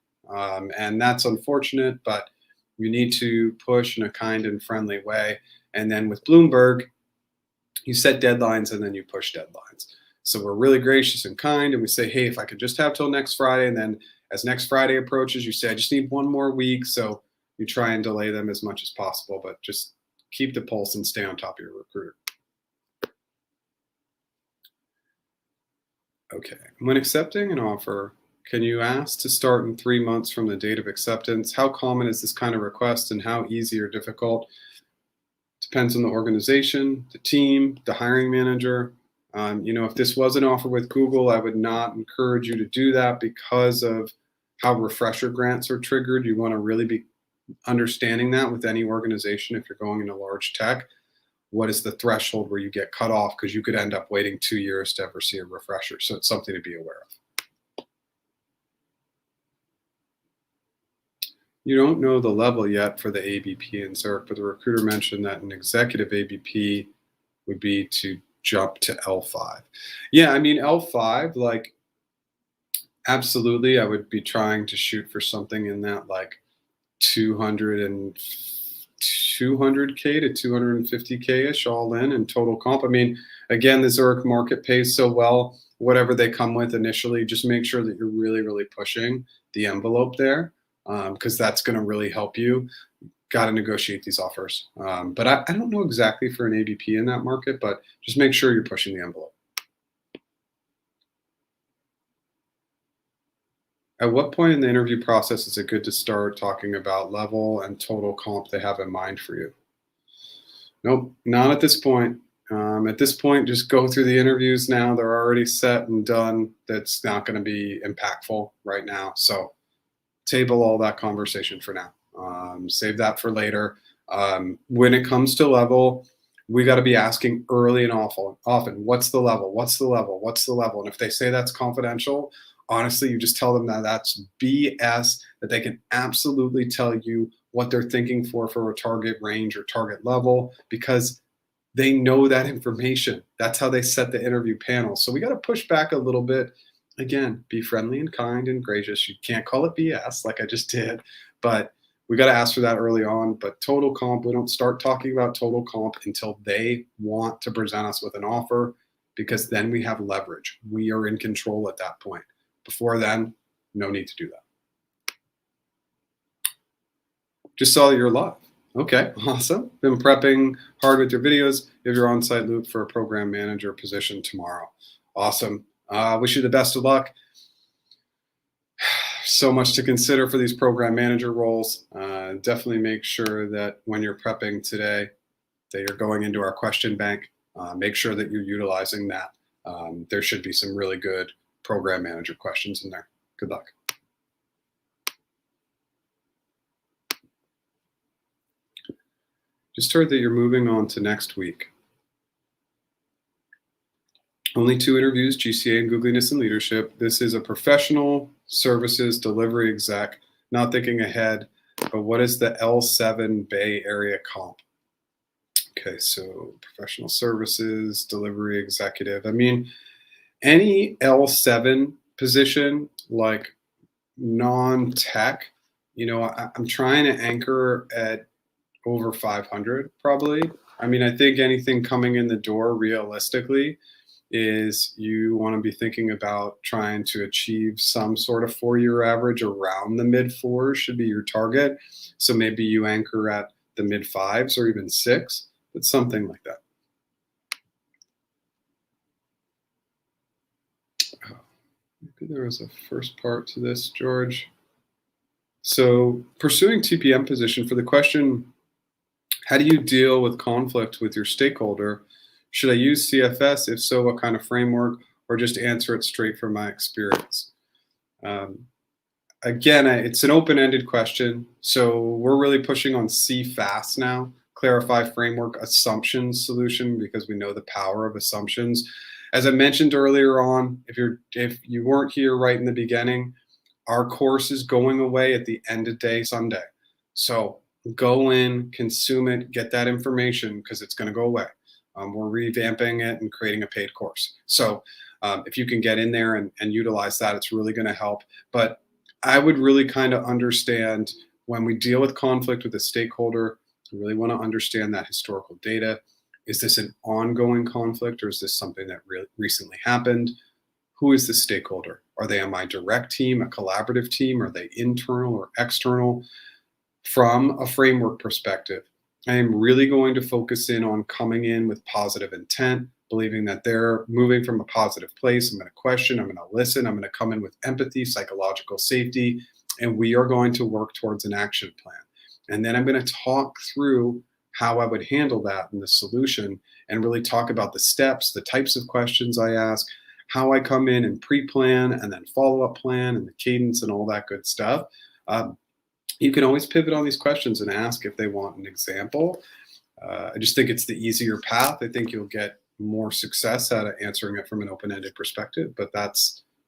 And that's unfortunate, but you need to push in a kind and friendly way. And then with Bloomberg, you set deadlines and then you push deadlines. So we're really gracious and kind, and we say, hey, if I could just have till next Friday. And then as next Friday approaches, you say, I just need one more week. So you try and delay them as much as possible, but just keep the pulse and stay on top of your recruiter. Okay, when accepting an offer, can you ask to start in 3 months from the date of acceptance? How common is this kind of request and how easy or difficult? Depends on the organization, the team, the hiring manager. If this was an offer with Google, I would not encourage you to do that because of how refresher grants are triggered. You want to really be understanding that with any organization. If you're going into large tech, what is the threshold where you get cut off? Because you could end up waiting 2 years to ever see a refresher. So it's something to be aware of. You don't know the level yet for the ABP and ZERK, but the recruiter mentioned that an executive ABP would be to jump to L5. Yeah, I mean, L5, like, absolutely, I would be trying to shoot for something in that, like, 200K to 250K-ish all in total comp. I mean, again, the Zurich market pays so well, whatever they come with initially, just make sure that you're really, really pushing the envelope there, because that's going to really help you. Got to negotiate these offers. But I don't know exactly for an ABP in that market, but just make sure you're pushing the envelope. At what point in the interview process is it good to start talking about level and total comp they have in mind for you? Nope, not at this point. At this point, just go through the interviews now. They're already set and done. That's not going to be impactful right now. So table all that conversation for now. Save that for later. When it comes to level, we got to be asking early and often, what's the level? What's the level? What's the level? And if they say that's confidential, honestly, you just tell them that that's BS, that they can absolutely tell you what they're thinking for a target range or target level, because they know that information. That's how they set the interview panel. So we got to push back a little bit. Again, be friendly and kind and gracious. You can't call it BS like I just did, but we got to ask for that early on. But total comp, we don't start talking about total comp until they want to present us with an offer, because then we have leverage. We are in control at that point. Before then, no need to do that. Just saw that you're live. Okay, awesome. Been prepping hard with your videos. You have your on-site loop for a program manager position tomorrow. Awesome. Wish you the best of luck. So much to consider for these program manager roles. Definitely make sure that when you're prepping today, that you're going into our question bank. Make sure that you're utilizing that. There should be some really good program manager questions in there. Good luck. Just heard that you're moving on to next week. Only 2 interviews, GCA and Googliness and Leadership. This is a professional services delivery exec. Not thinking ahead, but what is the L7 Bay Area comp? Okay, so professional services, delivery executive. I mean, any L7 position, like non-tech, I'm trying to anchor at over 500 probably. I mean, I think anything coming in the door realistically is you want to be thinking about trying to achieve some sort of 4-year average around the mid fours should be your target. So maybe you anchor at the mid fives or even six, but something like that. Oh, maybe there was a first part to this, George. So pursuing TPM position for the question, how do you deal with conflict with your stakeholder? Should I use CFS? If so, what kind of framework, or just answer it straight from my experience? Again, it's an open-ended question. So we're really pushing on CFAS now, clarify framework assumptions solution, because we know the power of assumptions. As I mentioned earlier on, if you weren't here right in the beginning, our course is going away at the end of day Sunday. So go in, consume it, get that information because it's going to go away. We're revamping it and creating a paid course. So if you can get in there and utilize that, it's really going to help. But I would really kind of understand when we deal with conflict with a stakeholder, I really want to understand that historical data. Is this an ongoing conflict, or is this something that recently happened? Who is the stakeholder? Are they on my direct team, a collaborative team? Are they internal or external? From a framework perspective, I am really going to focus in on coming in with positive intent, believing that they're moving from a positive place. I'm going to question, I'm going to listen, I'm going to come in with empathy, psychological safety, and we are going to work towards an action plan. And then I'm going to talk through how I would handle that in the solution and really talk about the steps, the types of questions I ask, how I come in and pre-plan and then follow-up plan and the cadence and all that good stuff. You can always pivot on these questions and ask if they want an example. I just think it's the easier path. I think you'll get more success out of answering it from an open-ended perspective, but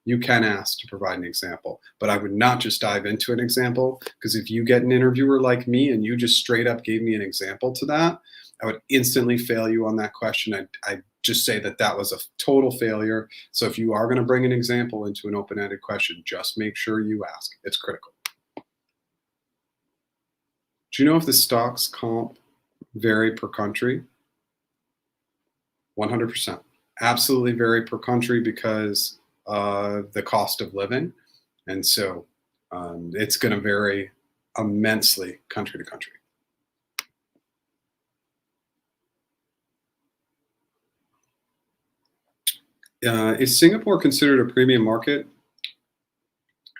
you can ask to provide an example. But I would not just dive into an example, because if you get an interviewer like me and you just straight up gave me an example to that, I would instantly fail you on that question. I just say that was a total failure. So if you are going to bring an example into an open-ended question, just make sure you ask. It's critical. Do you know if the stocks comp vary per country? 100%. Absolutely vary per country because of the cost of living. And so it's going to vary immensely country to country. Is Singapore considered a premium market?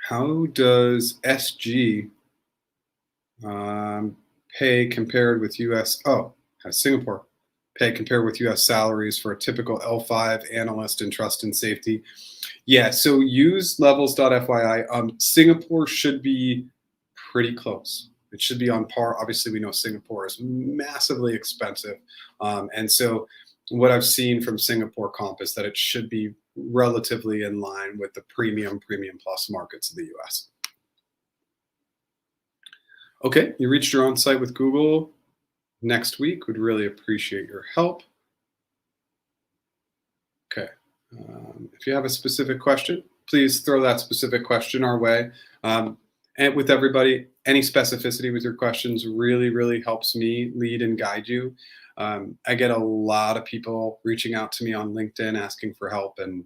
How does SG pay compared with US? Oh, has Singapore pay compared with US salaries for a typical L5 analyst in trust and safety? Yeah, so use levels.fyi. Singapore should be pretty close. It should be on par. Obviously, we know Singapore is massively expensive. And so what I've seen from Singapore comp is that it should be relatively in line with the premium plus markets of the US. Okay, you reached your on-site with Google next week. Would really appreciate your help. Okay, if you have a specific question, please throw that specific question our way. And with everybody, any specificity with your questions really helps me lead and guide you. I get a lot of people reaching out to me on LinkedIn asking for help, and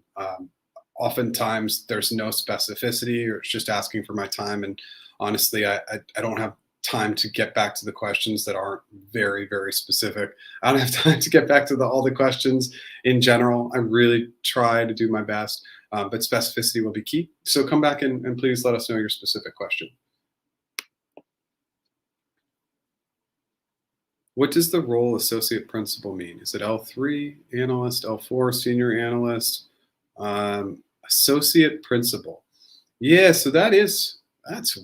oftentimes there's no specificity, or it's just asking for my time. And honestly, I don't have time to get back to the questions that aren't very specific. I don't have time to get back to all the questions in general. I really try to do my best, but specificity will be key. So come back and please let us know your specific question. What does the role associate principal mean? Is it L3 analyst, L4 senior analyst, associate principal? Yeah, so that's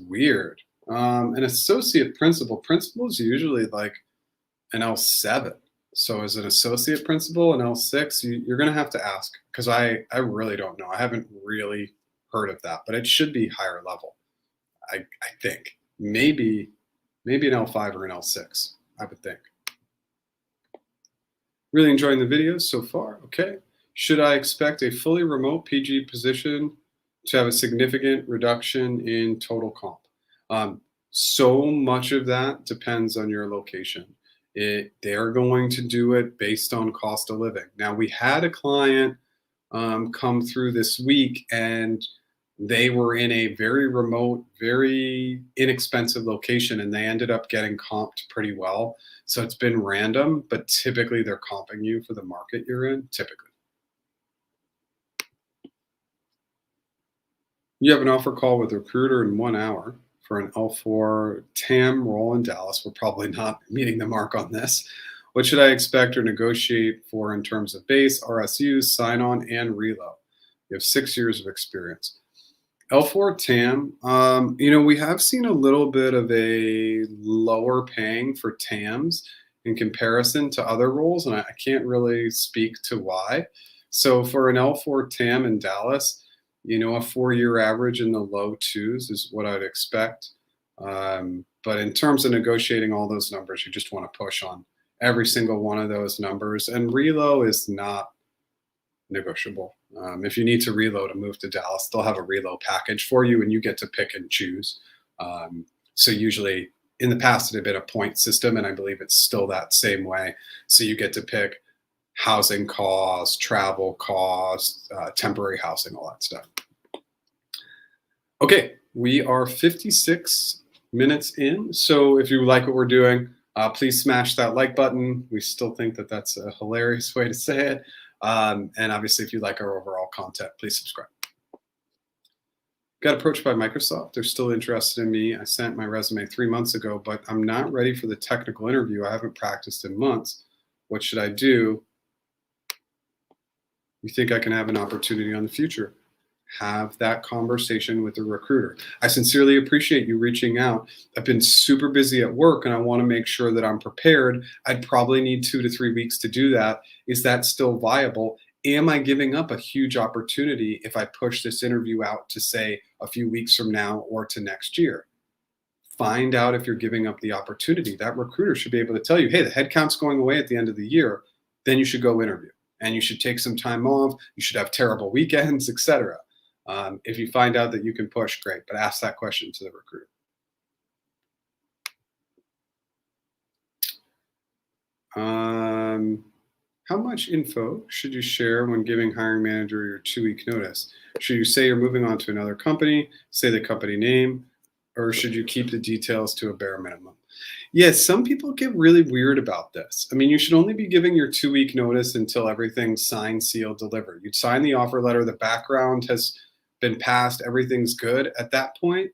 weird. An associate principal is usually like an L7. So as an associate principal, an L6, you're going to have to ask, because I really don't know. I haven't really heard of that, but it should be higher level. I think maybe an L5 or an L6, I would think. Really enjoying the videos so far. Okay. Should I expect a fully remote PG position to have a significant reduction in total comp? So much of that depends on your location. They're going to do it based on cost of living. Now, we had a client come through this week, and they were in a very remote, very inexpensive location, and they ended up getting comped pretty well. So it's been random, but typically they're comping you for the market you're in, typically. You have an offer call with a recruiter in 1 hour for an L4 TAM role in Dallas. We're probably not meeting the mark on this. What should I expect or negotiate for in terms of base, RSUs, sign on, and reload? You have 6 years of experience. L4 TAM, we have seen a little bit of a lower paying for TAMs in comparison to other roles, and I can't really speak to why. So for an L4 TAM in Dallas, a 4-year average in the low twos is what I'd expect. But in terms of negotiating all those numbers, you just want to push on every single one of those numbers. And relo is not negotiable. If you need to reload and move to Dallas, they'll have a reload package for you, and you get to pick and choose. So usually in the past, it had been a point system, and I believe it's still that same way. So you get to pick housing costs, travel costs, temporary housing, all that stuff. Okay, we are 56 minutes in. So if you like what we're doing, please smash that like button. We still think that that's a hilarious way to say it. And obviously, if you like our overall content, please subscribe. Got approached by Microsoft. They're still interested in me. I sent my resume 3 months ago, but I'm not ready for the technical interview. I haven't practiced in months. What should I do? You think I can have an opportunity on the future? Have that conversation with the recruiter. I sincerely appreciate you reaching out. I've been super busy at work, and I want to make sure that I'm prepared. I'd probably need 2 to 3 weeks to do that. Is that still viable? Am I giving up a huge opportunity if I push this interview out to, say, a few weeks from now or to next year? Find out if you're giving up the opportunity. That recruiter should be able to tell you, hey, the headcount's going away at the end of the year. Then you should go interview, and you should take some time off. You should have terrible weekends, etc. If you find out that you can push, great, but ask that question to the recruiter. How much info should you share when giving hiring manager your 2-week notice? Should you say you're moving on to another company, say the company name, or should you keep the details to a bare minimum? Yes, some people get really weird about this. I mean, you should only be giving your 2-week notice until everything's signed, sealed, delivered. You'd sign the offer letter, the background has been passed, everything's good at that point.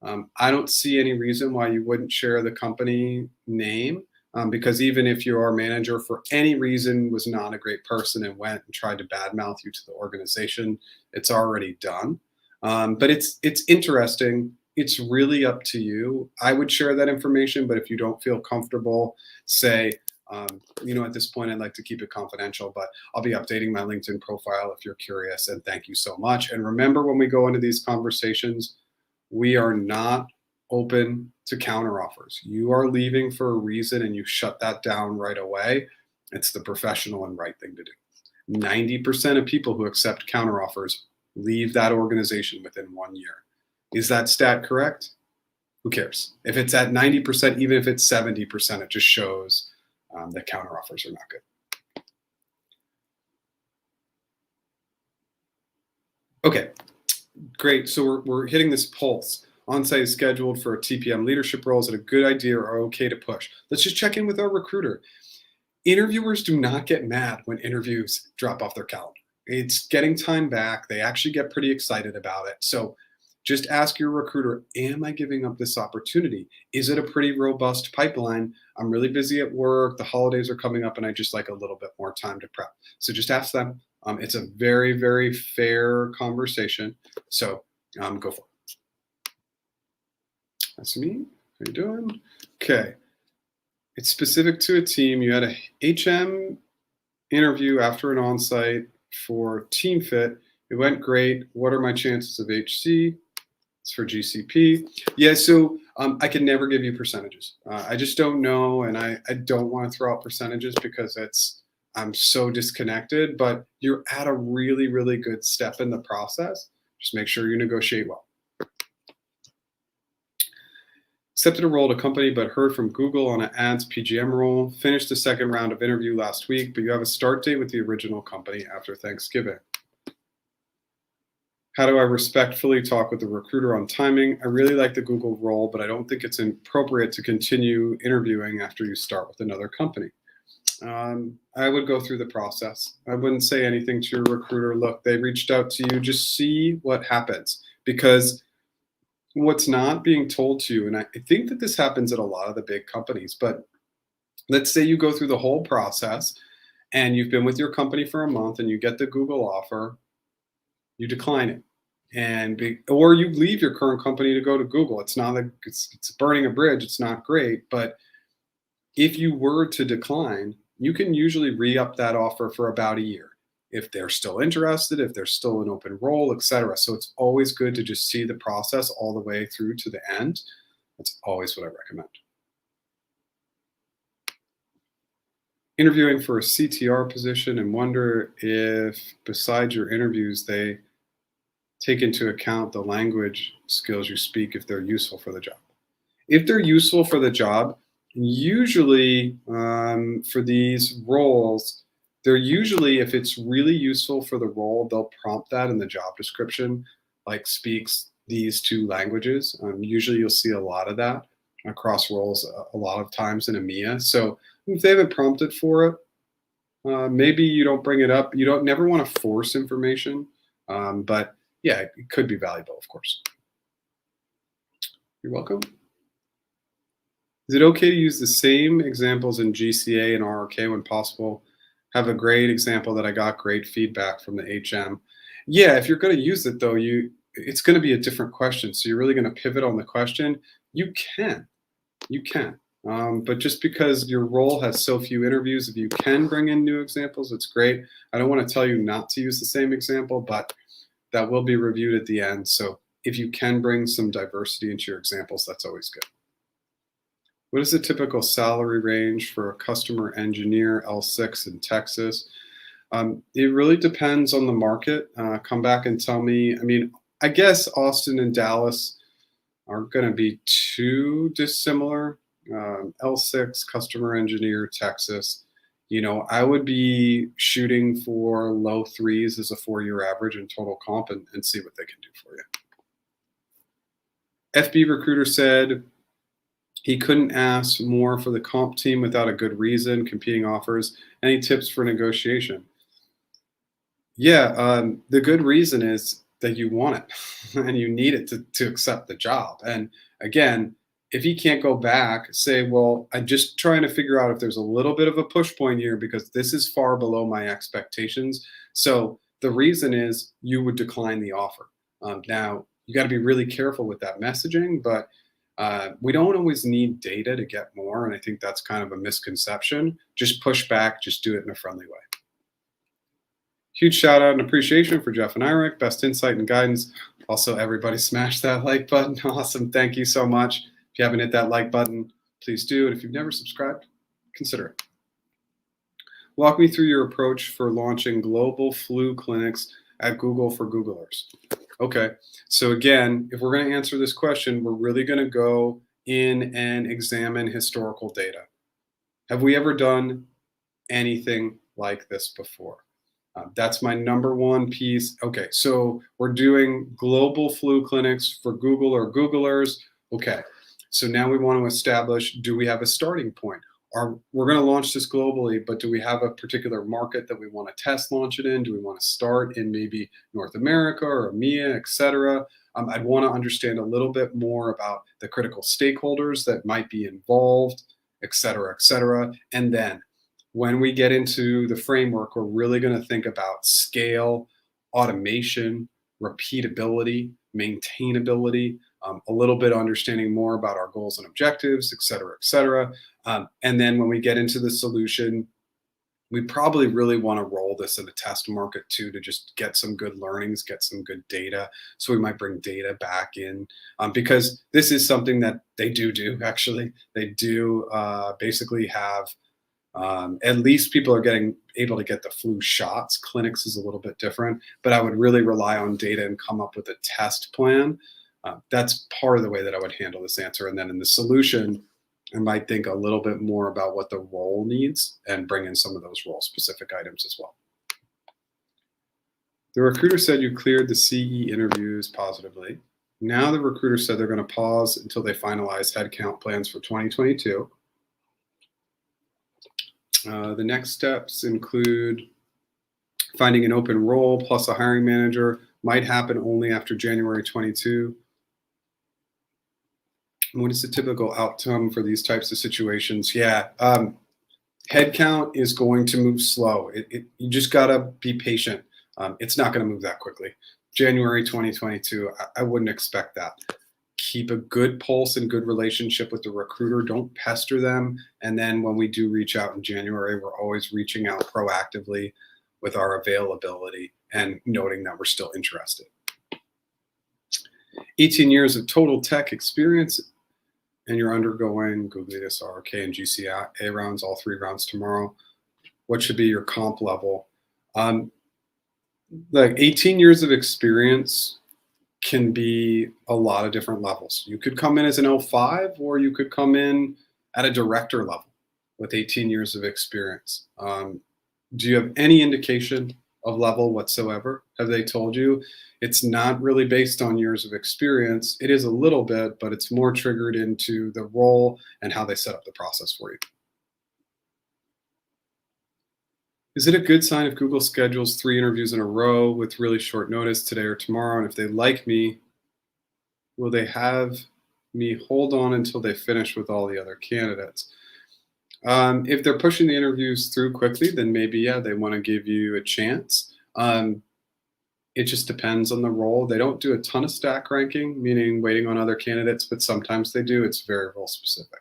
I don't see any reason why you wouldn't share the company name, because even if your manager for any reason was not a great person and went and tried to badmouth you to the organization, it's already done. But it's interesting. It's really up to you. I would share that information, but if you don't feel comfortable, say, at this point, I'd like to keep it confidential, but I'll be updating my LinkedIn profile if you're curious. And thank you so much. And remember, when we go into these conversations, we are not open to counteroffers. You are leaving for a reason, and you shut that down right away. It's the professional and right thing to do. 90% of people who accept counteroffers leave that organization within 1 year. Is that stat correct? Who cares? If it's at 90%, even if it's 70%, it just shows that counteroffers are not good. Okay, great. So we're hitting this pulse. Onsite is scheduled for a TPM leadership role. Is it a good idea or okay to push? Let's just check in with our recruiter. Interviewers do not get mad when interviews drop off their calendar. It's getting time back. They actually get pretty excited about it. So just ask your recruiter, am I giving up this opportunity? Is it a pretty robust pipeline? I'm really busy at work. The holidays are coming up, and I just like a little bit more time to prep. So just ask them. It's a very, very fair conversation. So go for it. That's me. How you doing? Okay. It's specific to a team. You had a HM interview after an onsite for team fit. It went great. What are my chances of HC? It's for GCP. Yeah, so I can never give you percentages. I just don't know, and I don't want to throw out percentages because I'm so disconnected, but you're at a really, really good step in the process. Just make sure you negotiate well. Accepted a role at a company, but heard from Google on an ads PgM role. Finished the second round of interview last week, but you have a start date with the original company after Thanksgiving. How do I respectfully talk with the recruiter on timing? I really like the Google role, but I don't think it's appropriate to continue interviewing after you start with another company. I would go through the process. I wouldn't say anything to your recruiter. Look, they reached out to you. Just see what happens, because what's not being told to you, and I think that this happens at a lot of the big companies, but let's say you go through the whole process and you've been with your company for a month and you get the Google offer, you decline it, or you leave your current company to go to Google. It's not like it's burning a bridge. It's not great, but if you were to decline, you can usually re-up that offer for about a year if they're still interested, if there's still an open role, etc. So it's always good to just see the process all the way through to the end. That's always what I recommend. Interviewing for a CTR position and wonder if, besides your interviews, they take into account the language skills you speak if they're useful for the job. If they're useful for the job, usually for these roles, they're usually, if it's really useful for the role, they'll prompt that in the job description, like speaks these two languages. Usually you'll see a lot of that across roles a lot of times in EMEA. So if they haven't prompted for it, maybe you don't bring it up. You don't never want to force information, but yeah, it could be valuable, of course. You're welcome. Is it okay to use the same examples in GCA and RRK when possible? Have a great example that I got great feedback from the HM. Yeah, if you're going to use it though, it's going to be a different question. So you're really going to pivot on the question. You can. But just because your role has so few interviews, if you can bring in new examples, it's great. I don't want to tell you not to use the same example, but that will be reviewed at the end. So if you can bring some diversity into your examples, that's always good. What is the typical salary range for a customer engineer L6 in Texas? It really depends on the market. Come back and tell me. I mean, I guess Austin and Dallas aren't going to be too dissimilar. L6 customer engineer Texas. You know, I would be shooting for low threes as a 4-year average in total comp and see what they can do for you. FB recruiter said he couldn't ask more for the comp team without a good reason, competing offers. Any tips for negotiation? Yeah, the good reason is that you want it and you need it to accept the job. And again, if he can't go back, say, well, I'm just trying to figure out if there's a little bit of a push point here because this is far below my expectations. So the reason is you would decline the offer. Now, you got to be really careful with that messaging, but we don't always need data to get more. And I think that's kind of a misconception. Just push back, just do it in a friendly way. Huge shout out and appreciation for Jeff and Eric. Best insight and guidance. Also, everybody smash that like button. Awesome. Thank you so much. If you haven't hit that like button, please do. And if you've never subscribed, consider it. Walk me through your approach for launching global flu clinics at Google for Googlers. Okay, so again, if we're going to answer this question, we're really going to go in and examine historical data. Have we ever done anything like this before? That's my number one piece. Okay, so we're doing global flu clinics for Google or Googlers. Okay, so now we want to establish, do we have a starting point? We're going to launch this globally, but do we have a particular market that we want to test launch it in? Do we want to start in maybe North America or EMEA, et cetera? I'd want to understand a little bit more about the critical stakeholders that might be involved, et cetera, et cetera. And then when we get into the framework, we're really going to think about scale, automation, repeatability, maintainability, a little bit understanding more about our goals and objectives, et cetera, et cetera. And then when we get into the solution, we probably really want to roll this in a test market too, to just get some good learnings, get some good data. So we might bring data back in because this is something that they do actually. They do basically have at least people are able to get the flu shots. Clinics is a little bit different, but I would really rely on data and come up with a test plan That's part of the way that I would handle this answer. And then in the solution, I might think a little bit more about what the role needs and bring in some of those role-specific items as well. The recruiter said you cleared the CE interviews positively. Now the recruiter said they're going to pause until they finalize headcount plans for 2022. The next steps include finding an open role plus a hiring manager. Might happen only after January 22. What is the typical outcome for these types of situations? Yeah, headcount is going to move slow. You just got to be patient. It's not going to move that quickly. January 2022, I wouldn't expect that. Keep a good pulse and good relationship with the recruiter. Don't pester them. And then when we do reach out in January, we're always reaching out proactively with our availability and noting that we're still interested. 18 years of total tech experience, and you're undergoing Google this RRK and GCA rounds, all 3 rounds tomorrow. What should be your comp level? Like 18 years of experience can be a lot of different levels. You could come in as an L5, or you could come in at a director level with 18 years of experience. Do you have any indication of level whatsoever? Have they told you? It's not really based on years of experience. It is a little bit, but it's more triggered into the role and how they set up the process for you. Is it a good sign if Google schedules 3 interviews in a row with really short notice today or tomorrow? And if they like me, will they have me hold on until they finish with all the other candidates? If they're pushing the interviews through quickly, then maybe, yeah, they want to give you a chance. It just depends on the role. They don't do a ton of stack ranking, meaning waiting on other candidates, but sometimes they do. It's very role specific.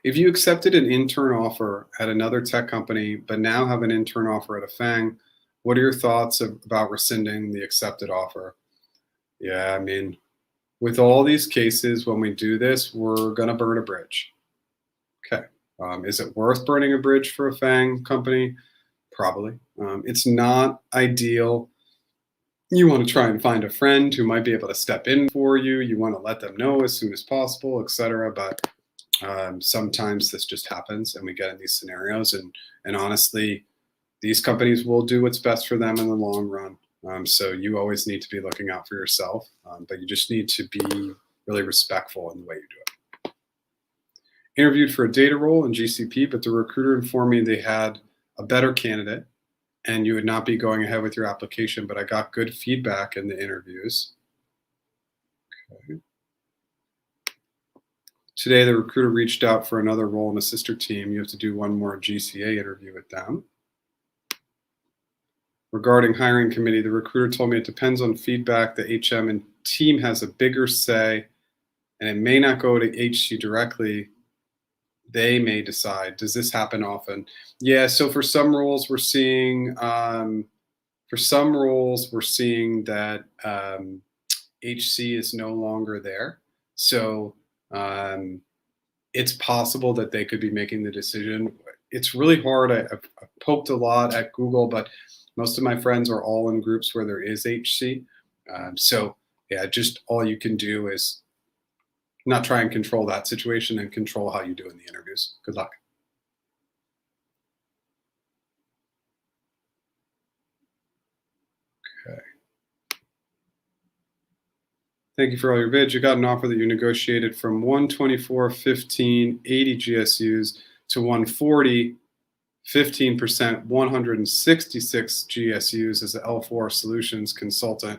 If you accepted an intern offer at another tech company, but now have an intern offer at a FANG, what are your thoughts about rescinding the accepted offer? Yeah, I mean, with all these cases, when we do this, we're going to burn a bridge. Okay. Is it worth burning a bridge for a FANG company? Probably. It's not ideal. You want to try and find a friend who might be able to step in for you. You want to let them know as soon as possible, etc. But sometimes this just happens and we get in these scenarios. And honestly, these companies will do what's best for them in the long run. So you always need to be looking out for yourself, but you just need to be really respectful in the way you do it. Interviewed for a data role in GCP, but the recruiter informed me they had a better candidate and you would not be going ahead with your application, but I got good feedback in the interviews. Okay. Today, the recruiter reached out for another role in a sister team. You have to do one more GCA interview with them. Regarding hiring committee, the recruiter told me it depends on feedback. The HM and team has a bigger say, and it may not go to HC directly. They may decide. Does this happen often? Yeah. So for some roles, we're seeing that HC is no longer there. So it's possible that they could be making the decision. It's really hard. I've poked a lot at Google, but most of my friends are all in groups where there is HC. So yeah, just all you can do is not try and control that situation and control how you do in the interviews. Good luck. Okay. Thank you for all your bids. You got an offer that you negotiated from 124, 15, 80 GSUs to 140, 15%, 166 GSUs as the L4 solutions consultant.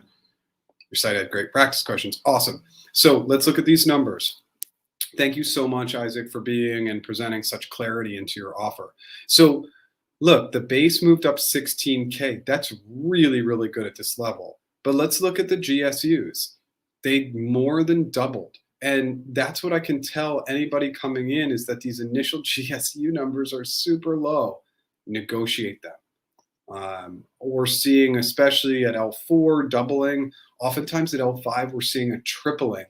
Your site had great practice questions. Awesome. So let's look at these numbers. Thank you so much, Isaac, for being and presenting such clarity into your offer. So look, the base moved up 16K. That's really, really good at this level. But let's look at the GSUs. They more than doubled. And that's what I can tell anybody coming in is that these initial GSU numbers are super low. Negotiate them. We're seeing, especially at L4, doubling. Oftentimes at L5, we're seeing a tripling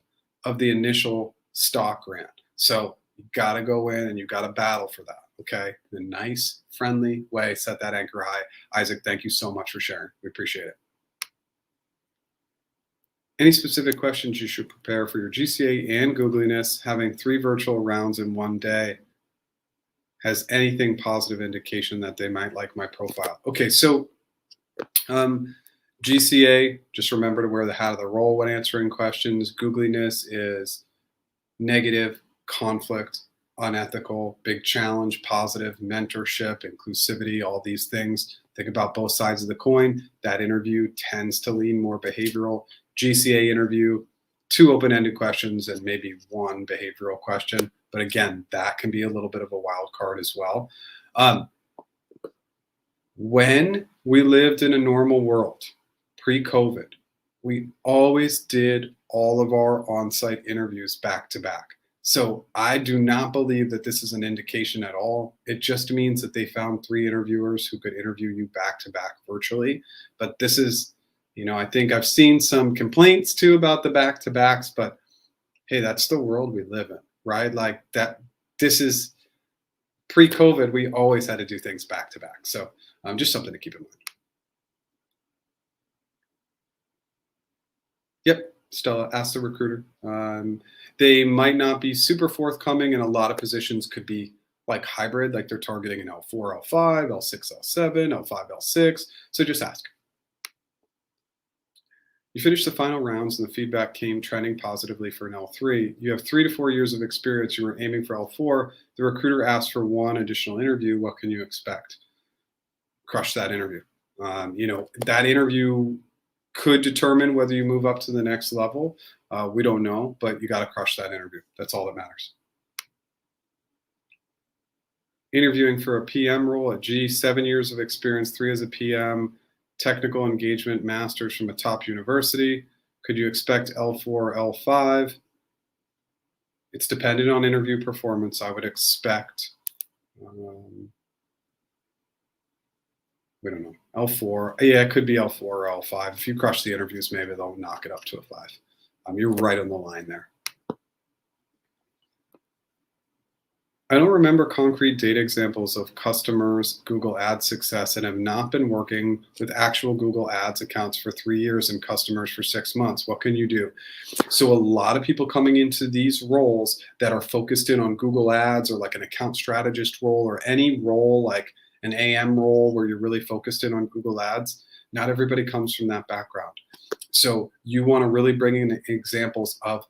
of the initial stock grant. So you got to go in and you got to battle for that. Okay. In a nice, friendly way, set that anchor high. Isaac, thank you so much for sharing. We appreciate it. Any specific questions you should prepare for your GCA and Googliness? Having 3 virtual rounds in one day has anything positive indication that they might like my profile? Okay, so GCA, just remember to wear the hat of the role when answering questions. Googliness is negative, conflict, unethical, big challenge, positive, mentorship, inclusivity, all these things. Think about both sides of the coin. That interview tends to lean more behavioral. GCA interview, 2 open-ended questions and maybe 1 behavioral question. But again, that can be a little bit of a wild card as well. When we lived in a normal world, pre-COVID, we always did all of our on-site interviews back to back. So I do not believe that this is an indication at all. It just means that they found 3 interviewers who could interview you back to back virtually. But this is, I think I've seen some complaints too about the back to backs, but hey, that's the world we live in, right? Like that, this is pre-COVID, we always had to do things back to back. So just something to keep in mind. Yep, Stella, ask the recruiter. They might not be super forthcoming, and a lot of positions could be like hybrid, like they're targeting an L4, L5, L6, L7, L5, L6. So just ask. You finished the final rounds and the feedback came trending positively for an L3. You have 3 to 4 years of experience. You were aiming for L4. The recruiter asked for 1 additional interview. What can you expect? Crush that interview. That interview could determine whether you move up to the next level. We don't know, but you got to crush that interview. That's all that matters. Interviewing for a PM role at G, 7 years of experience, 3 as a PM, technical engagement masters from a top university. Could you expect L4, L5? It's dependent on interview performance. I would expect, we don't know, L4. Yeah, it could be L4 or L5. If you crush the interviews, maybe they'll knock it up to a 5. You're right on the line there. I don't remember concrete data examples of customers' Google Ads success and have not been working with actual Google Ads accounts for 3 years and customers for 6 months. What can you do? So a lot of people coming into these roles that are focused in on Google Ads or like an account strategist role or any role like an AM role where you're really focused in on Google Ads, not everybody comes from that background. So you want to really bring in examples of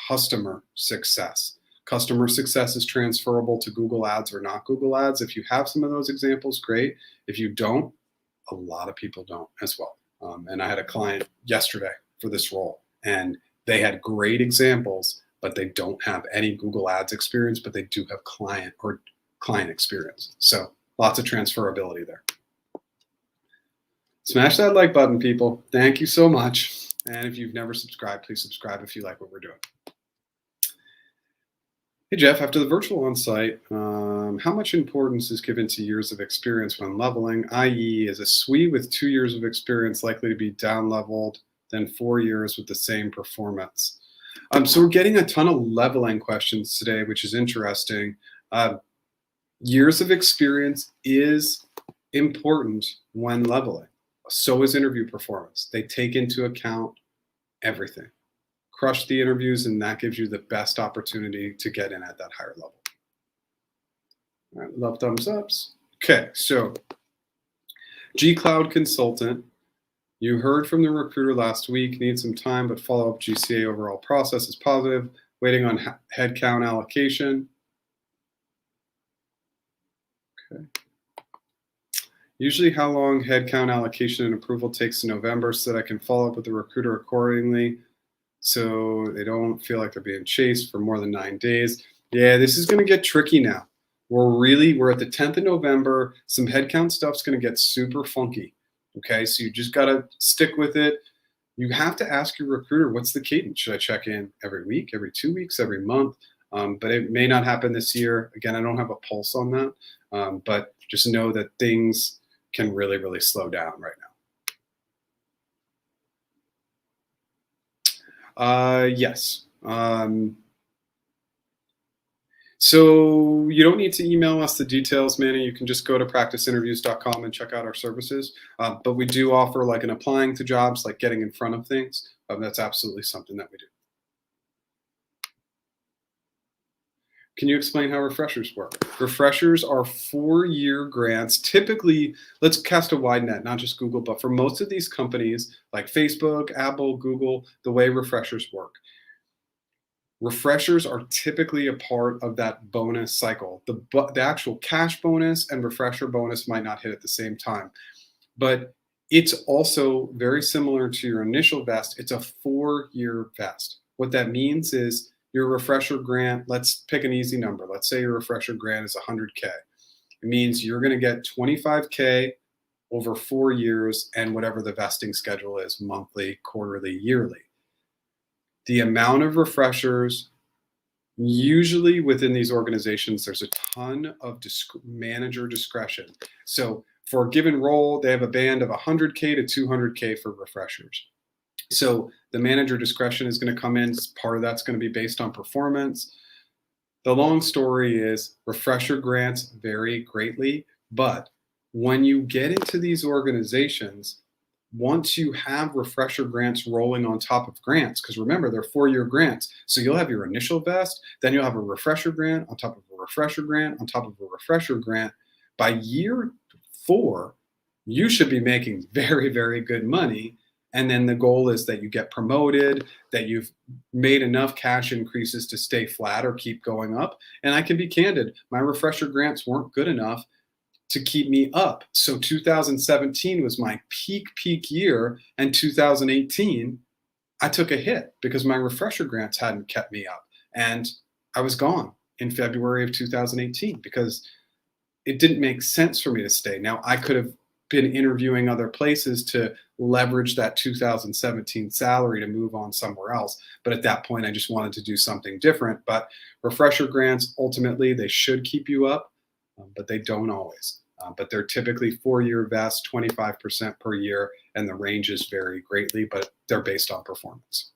customer success. Customer success is transferable to Google Ads or not Google Ads. If you have some of those examples, great. If you don't, a lot of people don't as well. And I had a client yesterday for this role, and they had great examples, but they don't have any Google Ads experience, but they do have client experience. So lots of transferability there. Smash that like button, people. Thank you so much. And if you've never subscribed, please subscribe if you like what we're doing. Hey, Jeff, after the virtual on-site, how much importance is given to years of experience when leveling, i.e. is a SWE with 2 years of experience likely to be down-leveled than 4 years with the same performance? So we're getting a ton of leveling questions today, which is interesting. Years of experience is important when leveling. So is interview performance. They take into account everything. Crush the interviews, and that gives you the best opportunity to get in at that higher level. All right, love thumbs ups. Okay, so G Cloud Consultant. You heard from the recruiter last week, need some time, but follow-up GCA overall process is positive. Waiting on headcount allocation. Okay. Usually how long headcount allocation and approval takes in November so that I can follow up with the recruiter accordingly, so they don't feel like they're being chased for more than 9 days. Yeah, this is going to get tricky now. We're at the 10th of November. Some headcount stuff's going to get super funky. Okay, so you just got to stick with it. You have to ask your recruiter, what's the cadence? Should I check in every week, every 2 weeks, every month? But it may not happen this year. Again, I don't have a pulse on that, but just know that things can really, really slow down right now. Yes. So you don't need to email us the details, Manny. You can just go to practiceinterviews.com and check out our services. But we do offer like an applying to jobs, like getting in front of things. That's absolutely something that we do. Can you explain how refreshers work? Refreshers are 4-year grants. Typically, let's cast a wide net, not just Google, but for most of these companies like Facebook, Apple, Google, the way refreshers work. Refreshers are typically a part of that bonus cycle. The actual cash bonus and refresher bonus might not hit at the same time, but it's also very similar to your initial vest. It's a 4-year vest. What that means is your refresher grant, let's pick an easy number. Let's say your refresher grant is 100K. It means you're going to get 25K over 4 years and whatever the vesting schedule is, monthly, quarterly, yearly. The amount of refreshers, usually within these organizations, there's a ton of manager discretion. So for a given role, they have a band of 100K to 200K for refreshers. So the manager discretion is going to come in. Part of that's going to be based on performance. The long story is refresher grants vary greatly, but when you get into these organizations, once you have refresher grants rolling on top of grants, because remember, they're 4-year grants. So you'll have your initial vest, then you'll have a refresher grant on top of a refresher grant on top of a refresher grant. By year 4, you should be making very, very good money. And then the goal is that you get promoted, that you've made enough cash increases to stay flat or keep going up. And I can be candid, my refresher grants weren't good enough to keep me up. So 2017 was my peak year, and 2018, I took a hit because my refresher grants hadn't kept me up. And I was gone in February of 2018 because it didn't make sense for me to stay. Now, I could have been interviewing other places to leverage that 2017 salary to move on somewhere else. But at that point, I just wanted to do something different. But refresher grants, ultimately, they should keep you up, but they don't always. But they're typically 4-year vests, 25% per year, and the ranges vary greatly, but they're based on performance.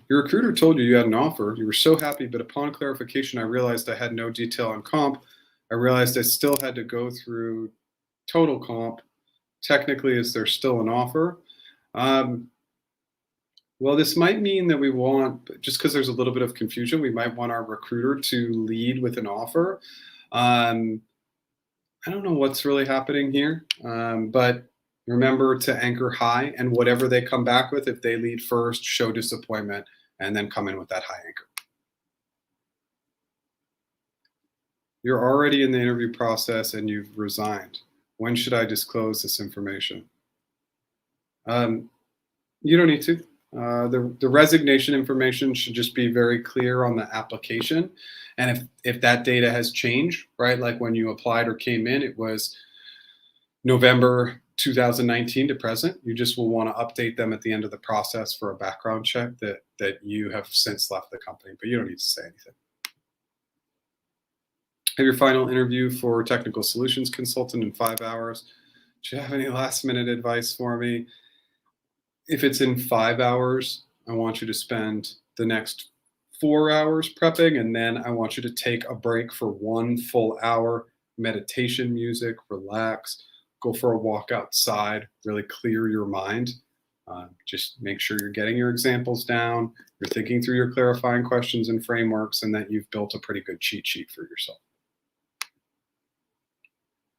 Your recruiter told you you had an offer. You were so happy, but upon clarification, I realized I had no detail on comp. I realized I still had to go through total comp. Technically, is there still an offer? Well, this might mean that we want, just because there's a little bit of confusion, we might want our recruiter to lead with an offer. I don't know what's really happening here, but remember to anchor high, and whatever they come back with, if they lead first, show disappointment, and then come in with that high anchor. You're already in the interview process and you've resigned. When should I disclose this information? You don't need to. The resignation information should just be very clear on the application. And if that data has changed, right, like when you applied or came in, it was November 2019 to present, you just will want to update them at the end of the process for a background check that you have since left the company, but you don't need to say anything. Have your final interview for technical solutions consultant in 5 hours. Do you have any last minute advice for me? If it's in 5 hours, I want you to spend the next 4 hours prepping, and then I want you to take a break for 1 full hour, meditation music, relax, go for a walk outside, really clear your mind. Just make sure you're getting your examples down, you're thinking through your clarifying questions and frameworks, and that you've built a pretty good cheat sheet for yourself.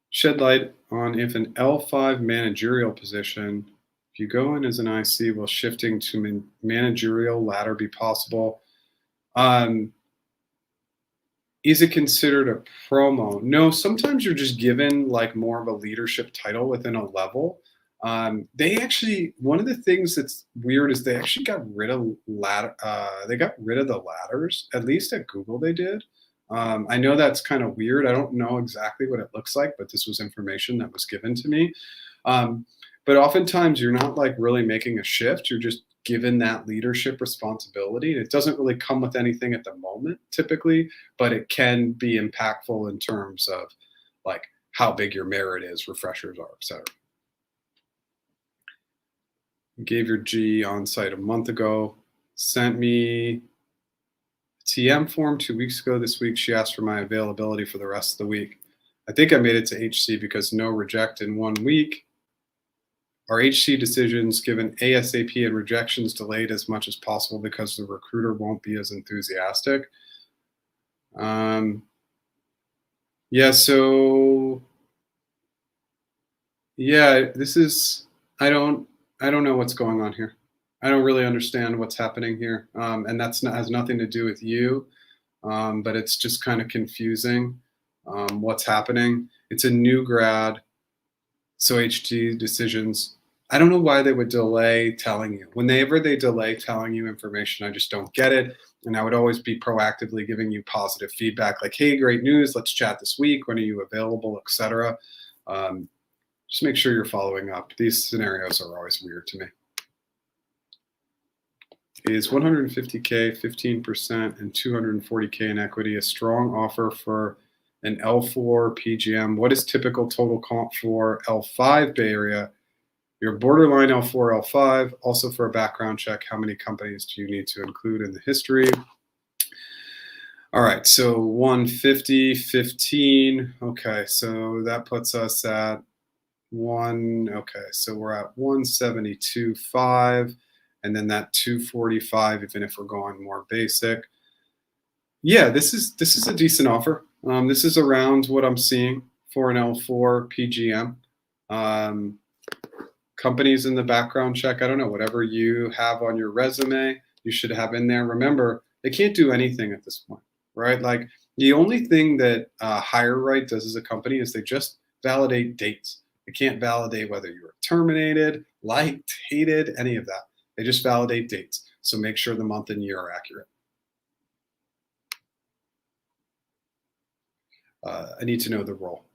Shed light on if an L5 managerial position, if you go in as an IC while shifting to managerial ladder be possible. Is it considered a promo? No, sometimes you're just given like more of a leadership title within a level. They actually, one of the things that's weird is they actually got rid of the ladders, at least at Google they did. I know that's kind of weird. I don't know exactly what it looks like, but this was information that was given to me. But oftentimes you're not like really making a shift. You're just given that leadership responsibility. It doesn't really come with anything at the moment typically, but it can be impactful in terms of like how big your merit is, refreshers are, et cetera. You gave your G on site a month ago, sent me a TM form 2 weeks ago. This week she asked for my availability for the rest of the week. I think I made it to HC because no reject in 1 week. Are HC decisions given ASAP and rejections delayed as much as possible because the recruiter won't be as enthusiastic? Yeah, so yeah, this is I don't know what's going on here. I don't really understand what's happening here, and has nothing to do with you, but it's just kind of confusing what's happening. It's a new grad, so HT decisions. I don't know why they would delay telling you. Whenever they delay telling you information, I just don't get it. And I would always be proactively giving you positive feedback, like, "Hey, great news! Let's chat this week. When are you available?" etc. Just make sure you're following up. These scenarios are always weird to me. Is 150K, 15%, and 240K in equity a strong offer for an L4 PgM? What is typical total comp for L5 Bay Area? Your borderline L4, L5. Also for a background check, how many companies do you need to include in the history? All right, so 150, 15. Okay, so that puts us at okay, so we're at 172.5, and then that 245, even if we're going more basic. Yeah, this is a decent offer. This is around what I'm seeing for an L4 PgM. Companies in the background check, I don't know, whatever you have on your resume, you should have in there. Remember, they can't do anything at this point, right? Like, the only thing that HireRight does as a company is they just validate dates. They can't validate whether you were terminated, liked, hated, any of that. They just validate dates. So make sure the month and year are accurate. I need to know the role.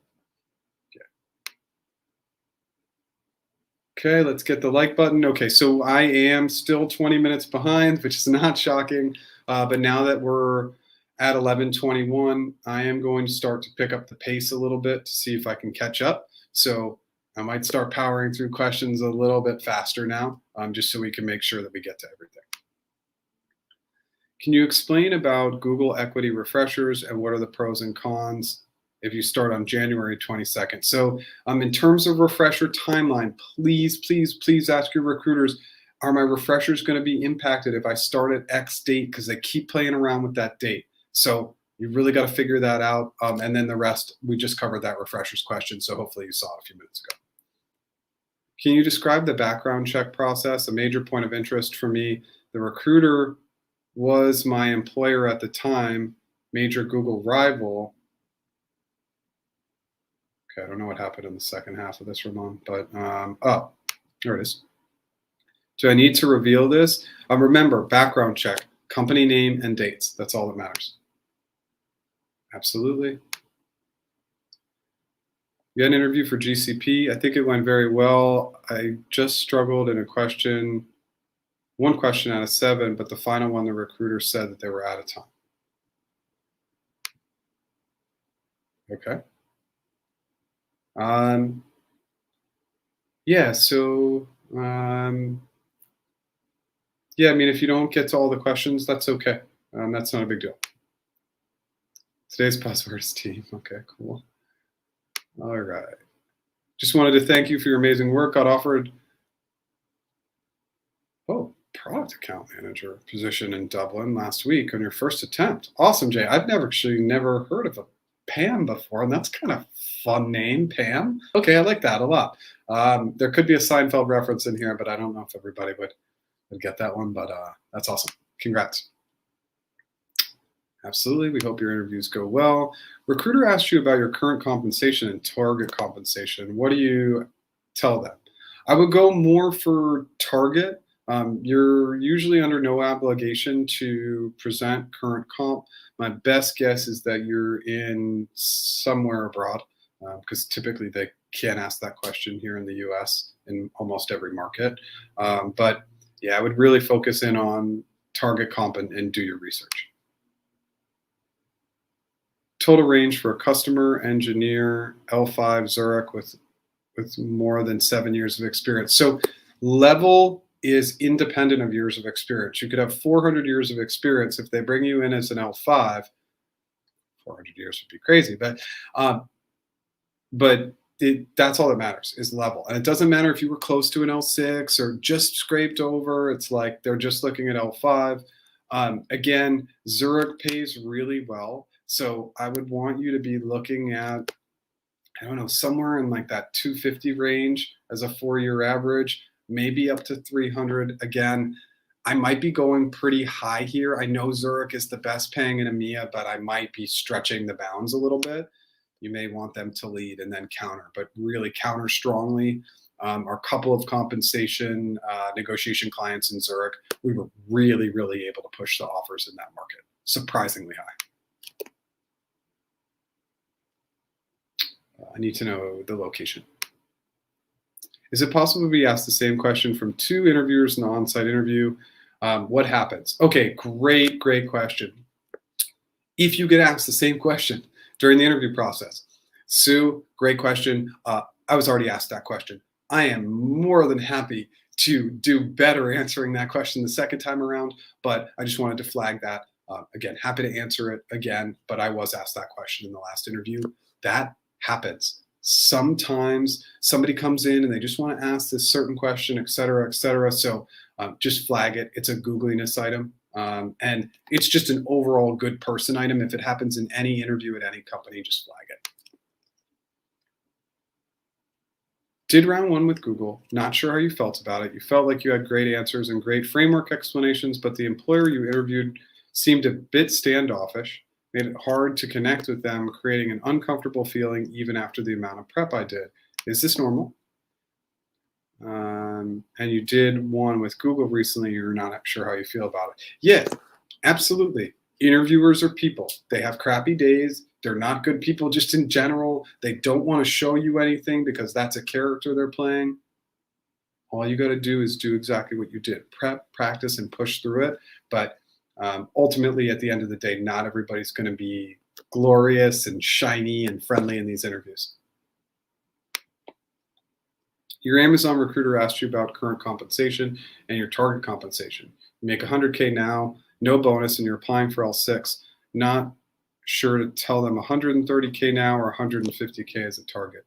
Okay, let's get the like button. Okay, so I am still 20 minutes behind, which is not shocking. But now that we're at 11:21, I am going to start to pick up the pace a little bit to see if I can catch up. So I might start powering through questions a little bit faster now, just so we can make sure that we get to everything. Can you explain about Google equity refreshers and what are the pros and cons if you start on January 22nd? So in terms of refresher timeline, please ask your recruiters, are my refreshers going to be impacted if I start at X date? Because they keep playing around with that date. So you really got to figure that out. And then the rest, we just covered that refreshers question. So hopefully you saw it a few minutes ago. Can you describe the background check process? A major point of interest for me, the recruiter was my employer at the time, major Google rival. Okay, I don't know what happened in the second half of this, Ramon, but oh, there it is. Do I need to reveal this? Remember, background check, company name and dates. That's all that matters. Absolutely. You had an interview for GCP. I think it went very well. I just struggled in one question out of 7, but the final one, the recruiter said that they were out of time. Okay. Yeah, so yeah, I mean, if you don't get to all the questions, that's okay. That's not a big deal. Today's password is team. Okay, cool. All right. Just wanted to thank you for your amazing work. Got offered, product account manager position in Dublin last week on your first attempt. Awesome, Jay. I've never heard of a Pam before, and that's kind of fun name, Pam. Okay, I like that a lot. There could be a Seinfeld reference in here, but I don't know if everybody would get that one, but that's awesome. Congrats. Absolutely. We hope your interviews go well. Recruiter asked you about your current compensation and target compensation. What do you tell them? I would go more for target. You're usually under no obligation to present current comp. My best guess is that you're in somewhere abroad, because typically they can't ask that question here in the US in almost every market. But yeah, I would really focus in on target comp and do your research. Total range for a customer engineer L5 Zurich with more than 7 years of experience. So level is independent of years of experience. You could have 400 years of experience. If they bring you in as an L5, 400 years would be crazy, but but that's all that matters is level. And it doesn't matter if you were close to an L6 or just scraped over. It's like they're just looking at L5. Again, Zurich pays really well. So I would want you to be looking at, I don't know, somewhere in like that 250 range as a 4-year average, maybe up to 300. Again, I might be going pretty high here. I know Zurich is the best paying in EMEA, but I might be stretching the bounds a little bit. You may want them to lead and then counter, but really counter strongly. Our couple of compensation negotiation clients in Zurich, we were really, really able to push the offers in that market, surprisingly high. I need to know the location. Is it possible to be asked the same question from 2 interviewers in the on-site interview? What happens? Okay, great question. If you get asked the same question during the interview process, Sue, great question. I was already asked that question. I am more than happy to do better answering that question the second time around, but I just wanted to flag that. Again, happy to answer it again, but I was asked that question in the last interview. That happens. Sometimes somebody comes in and they just want to ask this certain question, et cetera, et cetera. So just flag it. It's a Googliness item. And it's just an overall good person item. If it happens in any interview at any company, just flag it. Did round 1 with Google. Not sure how you felt about it. You felt like you had great answers and great framework explanations, but the employer you interviewed seemed a bit standoffish, made it hard to connect with them, creating an uncomfortable feeling even after the amount of prep I did. Is this normal? And you did one with Google recently. You're not sure how you feel about it. Yeah, absolutely. Interviewers are people. They have crappy days. They're not good people just in general. They don't want to show you anything because that's a character they're playing. All you got to do is do exactly what you did. Prep, practice, and push through it. But ultimately, at the end of the day, not everybody's going to be glorious and shiny and friendly in these interviews. Your Amazon recruiter asked you about current compensation and your target compensation. You make 100K now, no bonus, and you're applying for L6. Not sure to tell them 130K now or 150K as a target.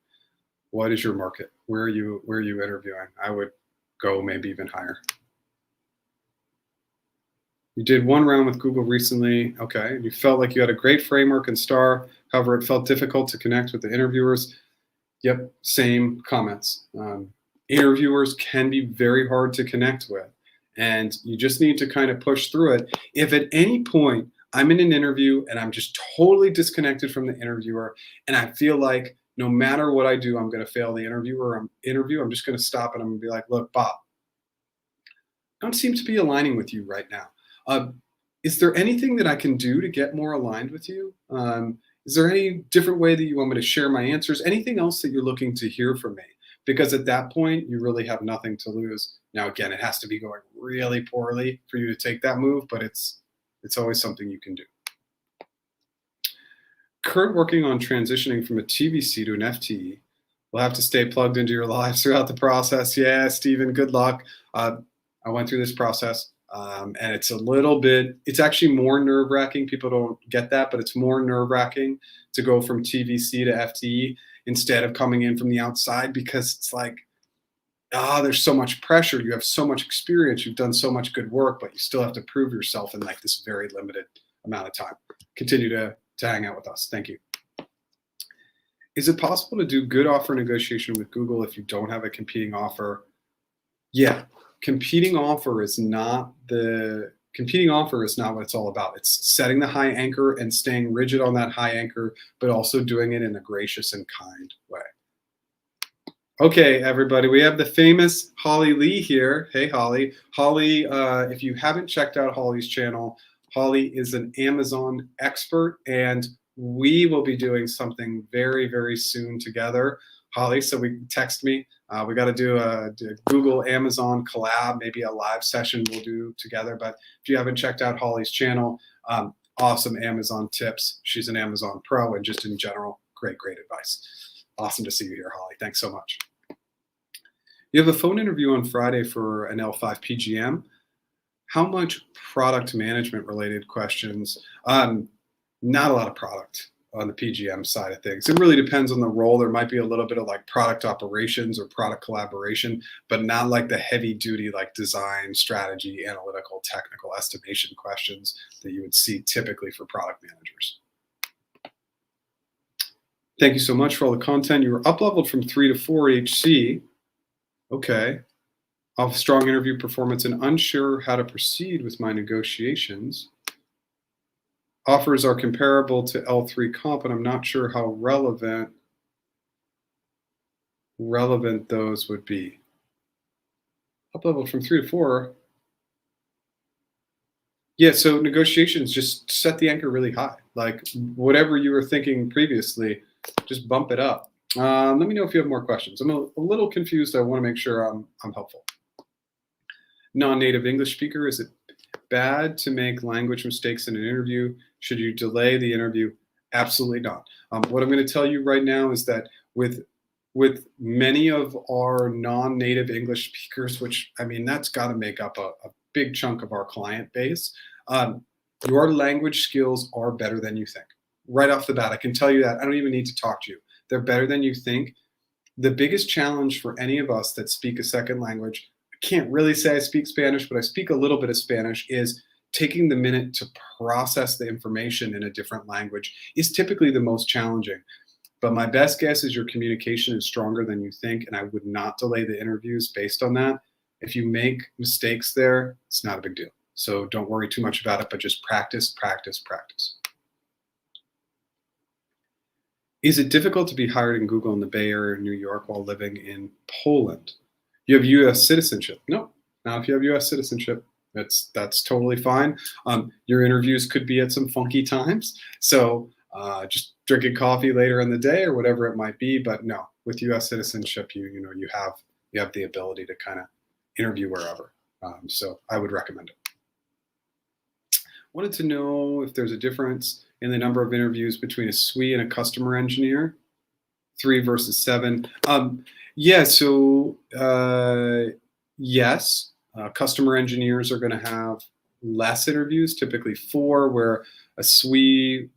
What is your market? Where are you interviewing? I would go maybe even higher. You did one round with Google recently. Okay. You felt like you had a great framework and star. However, it felt difficult to connect with the interviewers. Yep, same comments. Interviewers can be very hard to connect with, and you just need to kind of push through it. If at any point I'm in an interview and I'm just totally disconnected from the interviewer, and I feel like no matter what I do, I'm going to fail the interview, I'm just going to stop and I'm going to be like, look, Bob, I don't seem to be aligning with you right now. Is there anything that I can do to get more aligned with you? Is there any different way that you want me to share my answers? Anything else that you're looking to hear from me? Because at that point, you really have nothing to lose. Now, again, it has to be going really poorly for you to take that move, but it's always something you can do. Kurt working on transitioning from a TVC to an FTE. We'll have to stay plugged into your lives throughout the process. Yeah, Stephen, good luck. I went through this process. And it's actually more nerve-wracking. People don't get that, but it's more nerve-wracking to go from TVC to FTE instead of coming in from the outside, because it's like, there's so much pressure. You have so much experience. You've done so much good work, but you still have to prove yourself in like this very limited amount of time. Continue to hang out with us. Thank you. Is it possible to do good offer negotiation with Google if you don't have a competing offer? Yeah. Competing offer is not what it's all about. It's setting the high anchor and staying rigid on that high anchor, but also doing it in a gracious and kind way. Okay, everybody, we have the famous Holly Lee here. Hey, Holly. Holly, if you haven't checked out Holly's channel, Holly is an Amazon expert, and we will be doing something very, very soon together. Holly, so text me. We got to do a Google Amazon collab, maybe a live session we'll do together. But if you haven't checked out Holly's channel, awesome Amazon tips. She's an Amazon pro, and just in general, great advice. Awesome to see you here, Holly. Thanks so much. You have a phone interview on Friday for an L5 PgM. How much product management related questions? Not a lot of product. on the PgM side of things. It really depends on the role. There might be a little bit of like product operations or product collaboration, but not like the heavy duty like design, strategy, analytical, technical estimation questions that you would see typically for product managers. Thank you so much for all the content. You were up-leveled from 3 to 4 HC. Okay. Off strong interview performance and unsure how to proceed with my negotiations. Offers are comparable to L3 comp, and I'm not sure how relevant those would be. Up-leveled from 3 to 4. Yeah, so negotiations, just set the anchor really high. Like whatever you were thinking previously, just bump it up. Let me know if you have more questions. I'm a little confused. I want to make sure I'm helpful. Non-native English speaker, is it bad to make language mistakes in an interview? Should you delay the interview? Absolutely not. What I'm going to tell you right now is that with many of our non-native English speakers, which I mean, that's got to make up a big chunk of our client base, your language skills are better than you think. Right off the bat, I can tell you that. I don't even need to talk to you. They're better than you think. The biggest challenge for any of us that speak a second language, I can't really say I speak Spanish, but I speak a little bit of Spanish, is taking the minute to process the information in a different language is typically the most challenging. But my best guess is your communication is stronger than you think, and I would not delay the interviews based on that. If you make mistakes there, it's not a big deal. So don't worry too much about it, but just practice, practice, practice. Is it difficult to be hired in Google in the Bay Area, New York, while living in Poland? You have U.S. citizenship? No, not if you have U.S. citizenship. That's totally fine. Your interviews could be at some funky times, so just drinking coffee later in the day or whatever it might be. But no, with U.S. citizenship, you have the ability to kind of interview wherever. So I would recommend it. Wanted to know if there's a difference in the number of interviews between a SWE and a customer engineer, 3 versus 7. Yeah, so yes, customer engineers are going to have less interviews, typically 4, where a SWE,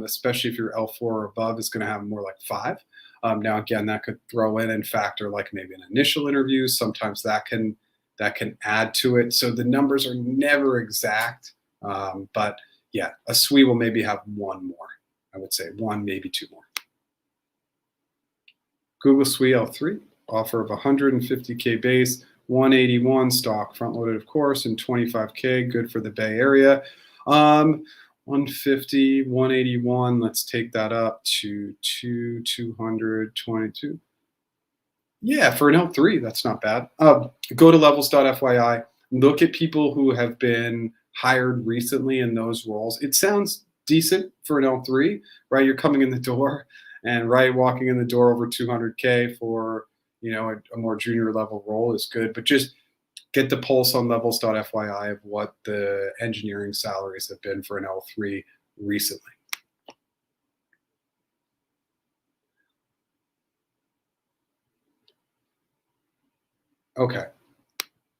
especially if you're L4 or above, is going to have more like 5. Now, again, that could throw in and factor like maybe an initial interview. Sometimes that can add to it. So the numbers are never exact, but yeah, a SWE will maybe have 1 more. I would say 1, maybe 2 more. Google SWE L3, offer of 150K base, 181 stock, front loaded, of course, and 25K, good for the Bay Area. 150, 181, let's take that up to 222. Yeah, for an L3, that's not bad. Go to levels.fyi, look at people who have been hired recently in those roles. It sounds decent for an L3, right? You're coming in the door and walking in the door over 200K for, a more junior level role is good, but just get the pulse on levels.fyi of what the engineering salaries have been for an L3 recently. Okay.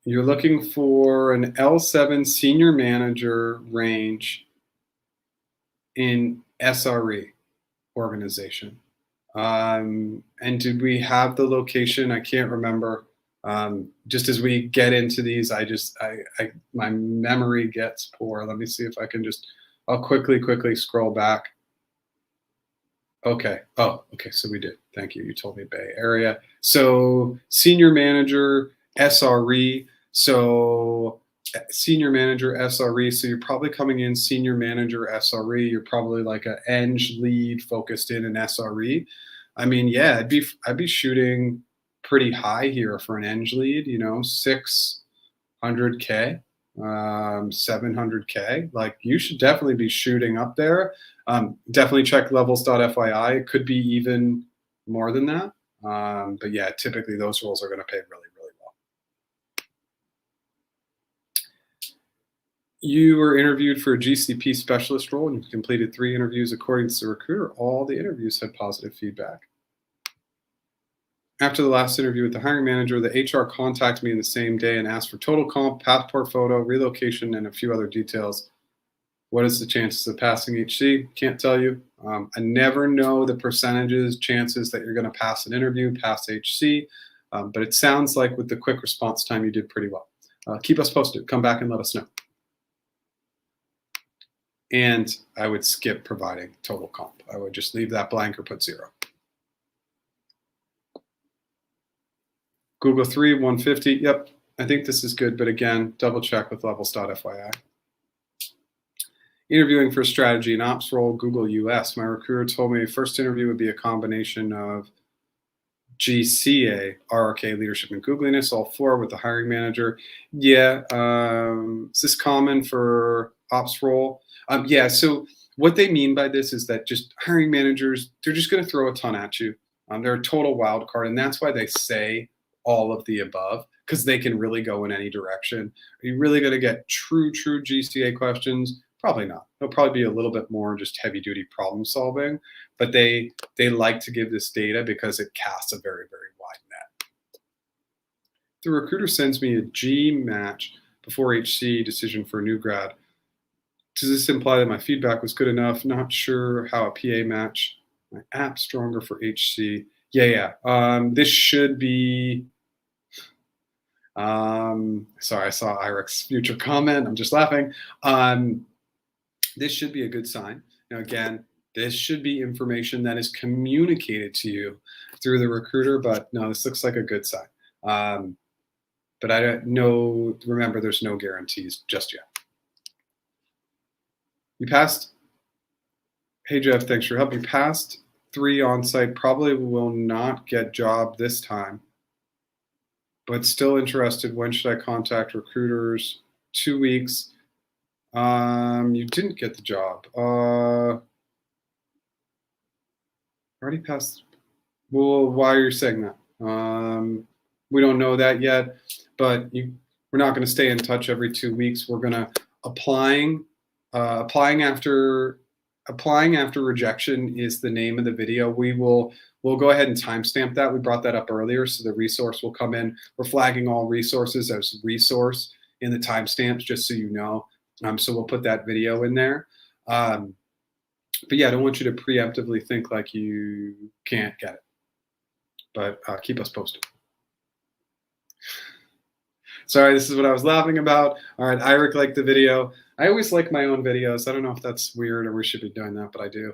You're looking for an L7 senior manager range in SRE organization. And did we have the location? I can't remember. Just as we get into these, my memory gets poor. Let me see if I can I'll quickly scroll back. Okay. Oh, okay. So we did. Thank you. You told me Bay Area. So senior manager, SRE. So senior manager, SRE. So you're probably coming in senior manager, SRE. You're probably like an eng lead focused in an SRE. I mean, yeah, I'd be shooting pretty high here for an eng lead, 600K, 700K. Like you should definitely be shooting up there. Definitely check levels.fyi. It could be even more than that. But yeah, typically those roles are going to pay really, really well. You were interviewed for a GCP specialist role and you completed 3 interviews according to the recruiter. All the interviews had positive feedback. After the last interview with the hiring manager, the HR contacted me in the same day and asked for total comp, passport photo, relocation, and a few other details. What is the chances of passing HC? Can't tell you. I never know the percentages, chances that you're going to pass an interview, pass HC, but it sounds like with the quick response time, you did pretty well. Keep us posted. Come back and let us know. And I would skip providing total comp. I would just leave that blank or put 0. Google 3, 150. Yep, I think this is good, but again, double check with levels.fyi. Interviewing for strategy and ops role, Google US. My recruiter told me first interview would be a combination of GCA, RRK, leadership and Googliness, all 4 with the hiring manager. Yeah, is this common for ops role? Yeah, so what they mean by this is that just hiring managers, they're just going to throw a ton at you. They're a total wild card, and that's why they say all of the above, because they can really go in any direction. Are you really going to get true GCA questions? Probably not. It'll probably be a little bit more just heavy duty problem solving, but they like to give this data because it casts a very, very wide net. The recruiter sends me a G match before HC decision for a new grad. Does this imply that my feedback was good enough? Not sure how a PA match my app stronger for HC. Yeah. This should be, sorry, I saw Irik's future comment. I'm just laughing. This should be a good sign. Now, again, this should be information that is communicated to you through the recruiter, but no, this looks like a good sign. But I don't know, remember, there's no guarantees just yet. You passed. Hey, Jeff, thanks for your help. You passed 3 on-site, probably will not get job this time, but still interested. When should I contact recruiters? 2 weeks. You didn't get the job. Already passed. Well, why are you saying that? We don't know that yet, but we're not going to stay in touch every 2 weeks. We're going to applying after rejection is the name of the video. We'll go ahead and timestamp that. We brought that up earlier, so the resource will come in. We're flagging all resources as resource in the timestamps, just so you know. So we'll put that video in there. But yeah, I don't want you to preemptively think like you can't get it. But keep us posted. Sorry, this is what I was laughing about. All right, Irik liked the video. I always like my own videos. I don't know if that's weird or we should be doing that, but I do.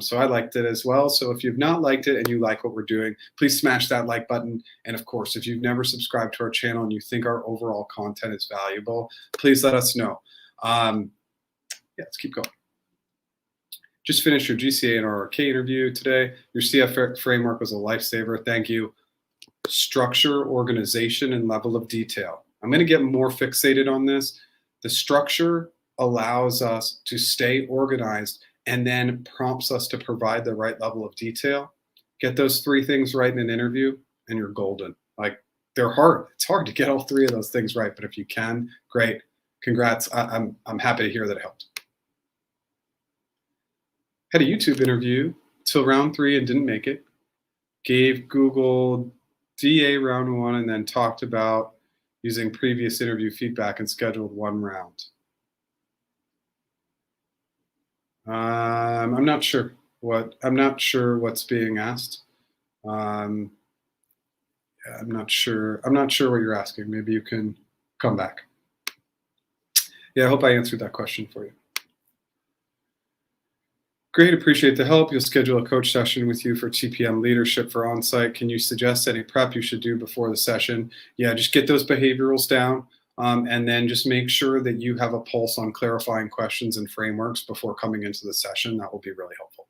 So I liked it as well. So if you've not liked it and you like what we're doing, please smash that like button. And of course, if you've never subscribed to our channel and you think our overall content is valuable, please let us know. Yeah, let's keep going. Just finished your GCA and RRK interview today. Your CF framework was a lifesaver. Thank you. Structure, organization, and level of detail. I'm going to get more fixated on this. The structure allows us to stay organized and then prompts us to provide the right level of detail. Get those 3 things right in an interview and you're golden. Like, they're hard. It's hard to get all 3 of those things right, but if you can, great. Congrats. I'm happy to hear that it helped. Had a YouTube interview till round 3 and didn't make it. Gave Google DA round 1 and then talked about using previous interview feedback and scheduled 1 round. I'm not sure what's being asked. I'm not sure what you're asking. Maybe you can come back. Yeah, I hope I answered that question for you. Great, appreciate the help. You'll schedule a coach session with you for TPM leadership for onsite. Can you suggest any prep you should do before the session? Yeah, just get those behaviorals down and then just make sure that you have a pulse on clarifying questions and frameworks before coming into the session. That will be really helpful.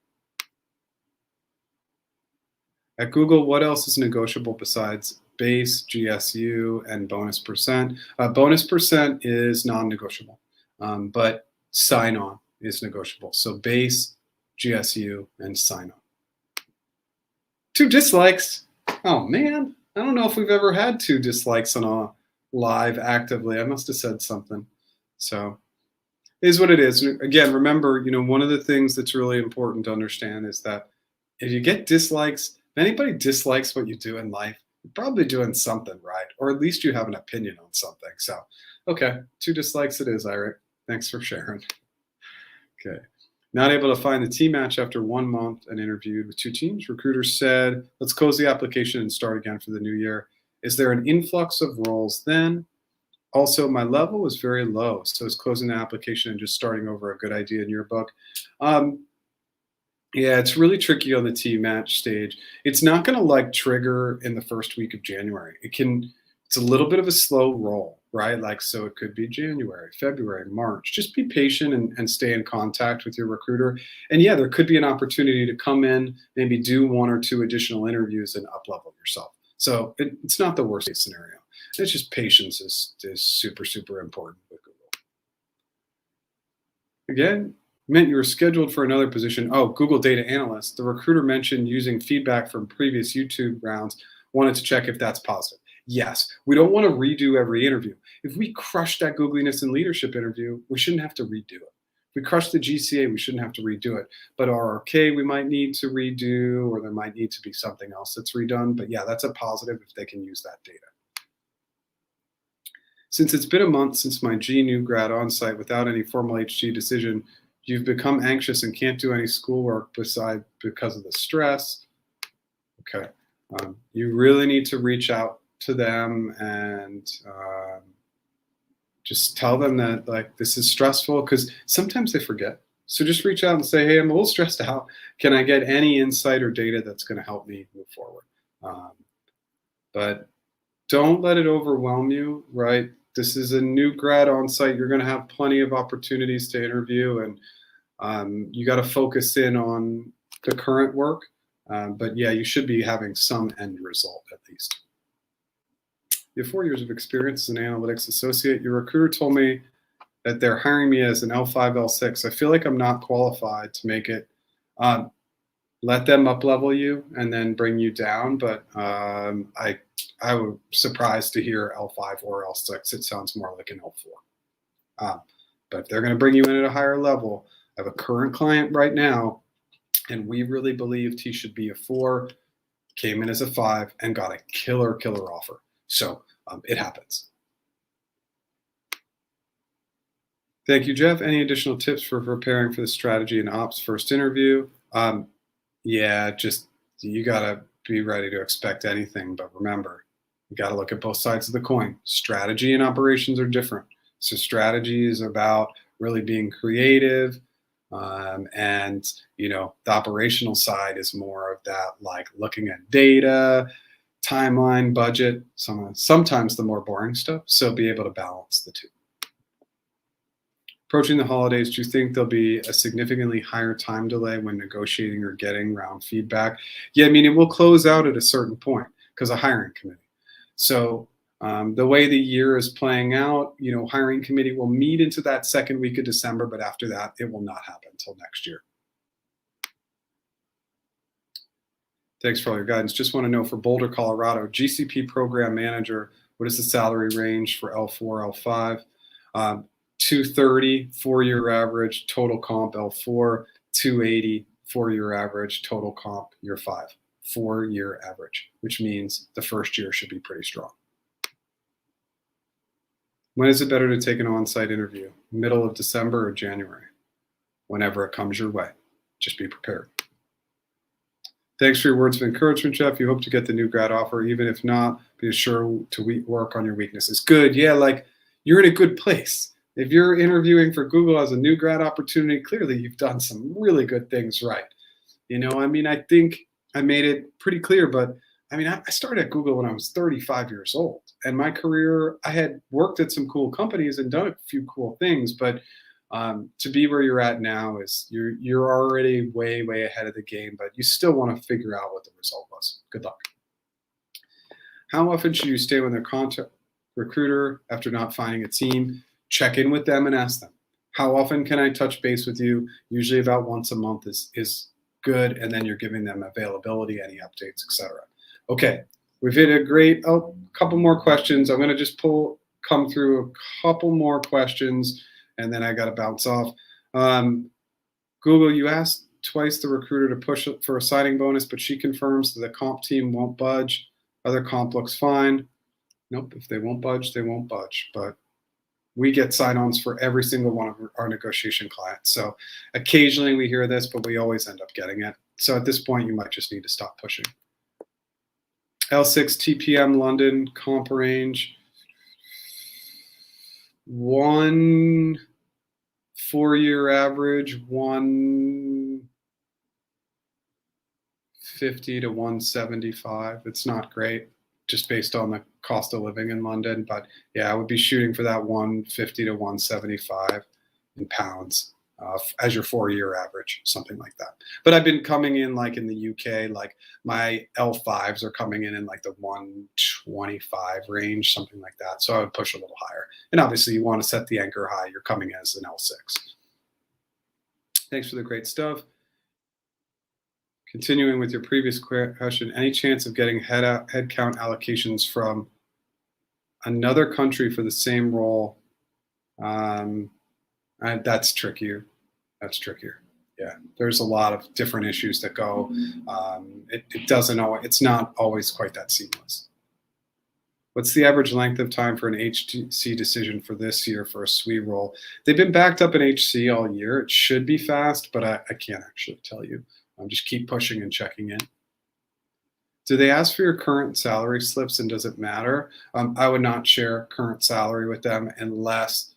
At Google, what else is negotiable besides base, GSU, and bonus percent? Bonus percent is non-negotiable, but sign-on is negotiable. So base, GSU, and sign on. 2 dislikes. Oh man, I don't know if we've ever had 2 dislikes on a live actively. I must have said something. So it is what it is. Again, remember, one of the things that's really important to understand is that if you get dislikes, if anybody dislikes what you do in life, you're probably doing something right, or at least you have an opinion on something. So, okay, 2 dislikes it is, Irik. Thanks for sharing. Okay. Not able to find the team match after 1 month and interviewed with 2 teams. Recruiters said, let's close the application and start again for the new year. Is there an influx of roles then? Also, my level was very low. So is closing the application and just starting over a good idea in your book? Yeah, it's really tricky on the team match stage. It's not going to like trigger in the first week of January. It's a little bit of a slow roll, right? Like, so it could be January, February, March. Just be patient and stay in contact with your recruiter. And yeah, there could be an opportunity to come in, maybe do 1 or 2 additional interviews and up level yourself. So it's not the worst case scenario. It's just patience is super, super important with Google. Again, meant you were scheduled for another position. Oh, Google data analyst. The recruiter mentioned using feedback from previous YouTube rounds. Wanted to check if that's positive. Yes, we don't want to redo every interview. If we crush that Googliness and leadership interview, we shouldn't have to redo it. If we crush the GCA, we shouldn't have to redo it. But RRK, we might need to redo, or there might need to be something else that's redone. But yeah, that's a positive if they can use that data. Since it's been a month since my GNU grad onsite without any formal HG decision, you've become anxious and can't do any schoolwork because of the stress. Okay, you really need to reach out to them and just tell them that like this is stressful, because sometimes they forget. So just reach out and say, hey, I'm a little stressed out. Can I get any insight or data that's going to help me move forward? But don't let it overwhelm you, right? This is a new grad on site. You're going to have plenty of opportunities to interview, and you got to focus in on the current work. But yeah, you should be having some end result at least. You have 4 years of experience as an analytics associate. Your recruiter told me that they're hiring me as an L5, L6. I feel like I'm not qualified to make it. Let them up level you and then bring you down. But I was surprised to hear L5 or L6. It sounds more like an L4. But if they're going to bring you in at a higher level, I have a current client right now, and we really believe T should be a 4, came in as a 5, and got a killer offer. So it happens. Thank you, Jeff. Any additional tips for preparing for the strategy and ops first interview? Yeah, just you got to be ready to expect anything. But remember, you got to look at both sides of the coin. Strategy and operations are different. So strategy is about really being creative. And, you know, the operational side is more of that, like looking at data, timeline, budget, sometimes the more boring stuff. So be able to balance the two. Approaching the holidays, do you think there'll be a significantly higher time delay when negotiating or getting round feedback? Yeah, I mean, it will close out at a certain point because of hiring committee. So the way the year is playing out, you know, hiring committee will meet into that second week of December, but after that, it will not happen until next year. Thanks for all your guidance. Just want to know for Boulder, Colorado, GCP program manager, what is the salary range for L4, L5? 230, 4-year average, total comp L4, 280, 4-year average, total comp year 5, 4-year average, which means the first year should be pretty strong. When is it better to take an on-site interview? Middle of December or January? Whenever it comes your way. Just be prepared. Thanks for your words of encouragement, Jeff. You hope to get the new grad offer. Even if not, be sure to work on your weaknesses. Good. Yeah, like you're in a good place. If you're interviewing for Google as a new grad opportunity, clearly you've done some really good things right. You know, I mean, I think I made it pretty clear, but I mean, I started at Google when I was 35 years old. And my career, I had worked at some cool companies and done a few cool things, but to be where you're at now is you're already way ahead of the game, but you still want to figure out what the result was. Good luck. How often should you stay with their contact recruiter after not finding a team? Check in with them and ask them, how often can I touch base with you? Usually about once a month is good. And then you're giving them availability, any updates, etc. Okay, we've hit a great, couple more questions. I'm going to just come through a couple more questions and then I got to bounce off. Google, you asked twice the recruiter to push for a signing bonus, but she confirms that the comp team won't budge. Other comp looks fine. Nope, if they won't budge, they won't budge. But we get sign-ons for every single one of our negotiation clients. So occasionally we hear this, but we always end up getting it. So at this point, you might just need to stop pushing. L6 TPM London comp range. 1 4-year average, 150 to 175. It's not great, just based on the cost of living in London. But yeah, I would be shooting for that 150 to 175 in pounds as your 4-year average, something like that. But I've been coming in like in the UK, like my L5s are coming in like the 125 range, something like that. So I would push a little higher. And obviously you want to set the anchor high. You're coming as an L6. Thanks for the great stuff. Continuing with your previous question, any chance of getting headcount allocations from another country for the same role? That's trickier. That's trickier. Yeah, there's a lot of different issues that go. It's not always quite that seamless. What's the average length of time for an HC decision for this year for a SWE role? They've been backed up in HC all year. It should be fast, but I can't actually tell you. Just keep pushing and checking in. Do they ask for your current salary slips, and does it matter? I would not share current salary with them unless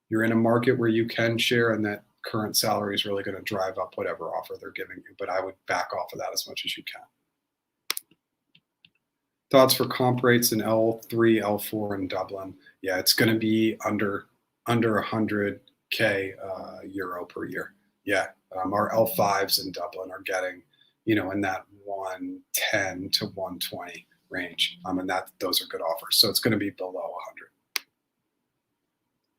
you're in a market where you can share and that current salary is really going to drive up whatever offer they're giving you. But I would back off of that as much as you can. Thoughts for comp rates in L3, L4 in Dublin? Yeah, it's going to be under 100K euro per year. Yeah, our L5s in Dublin are getting, in that 110 to 120 range. And those are good offers. So it's going to be below 100.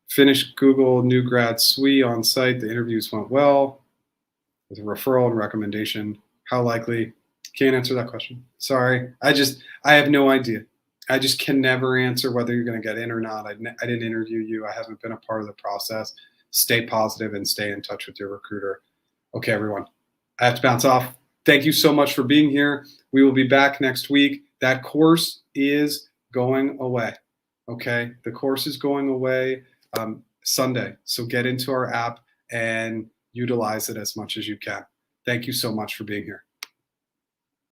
Finished Google new grad SWE on site. The interviews went well with a referral and recommendation. How likely? Can't answer that question. Sorry. I have no idea. I just can never answer whether you're going to get in or not. I didn't interview you. I haven't been a part of the process. Stay positive and stay in touch with your recruiter. Okay, everyone. I have to bounce off. Thank you so much for being here. We will be back next week. That course is going away. Okay, the course is going away Sunday. So get into our app and utilize it as much as you can. Thank you so much for being here.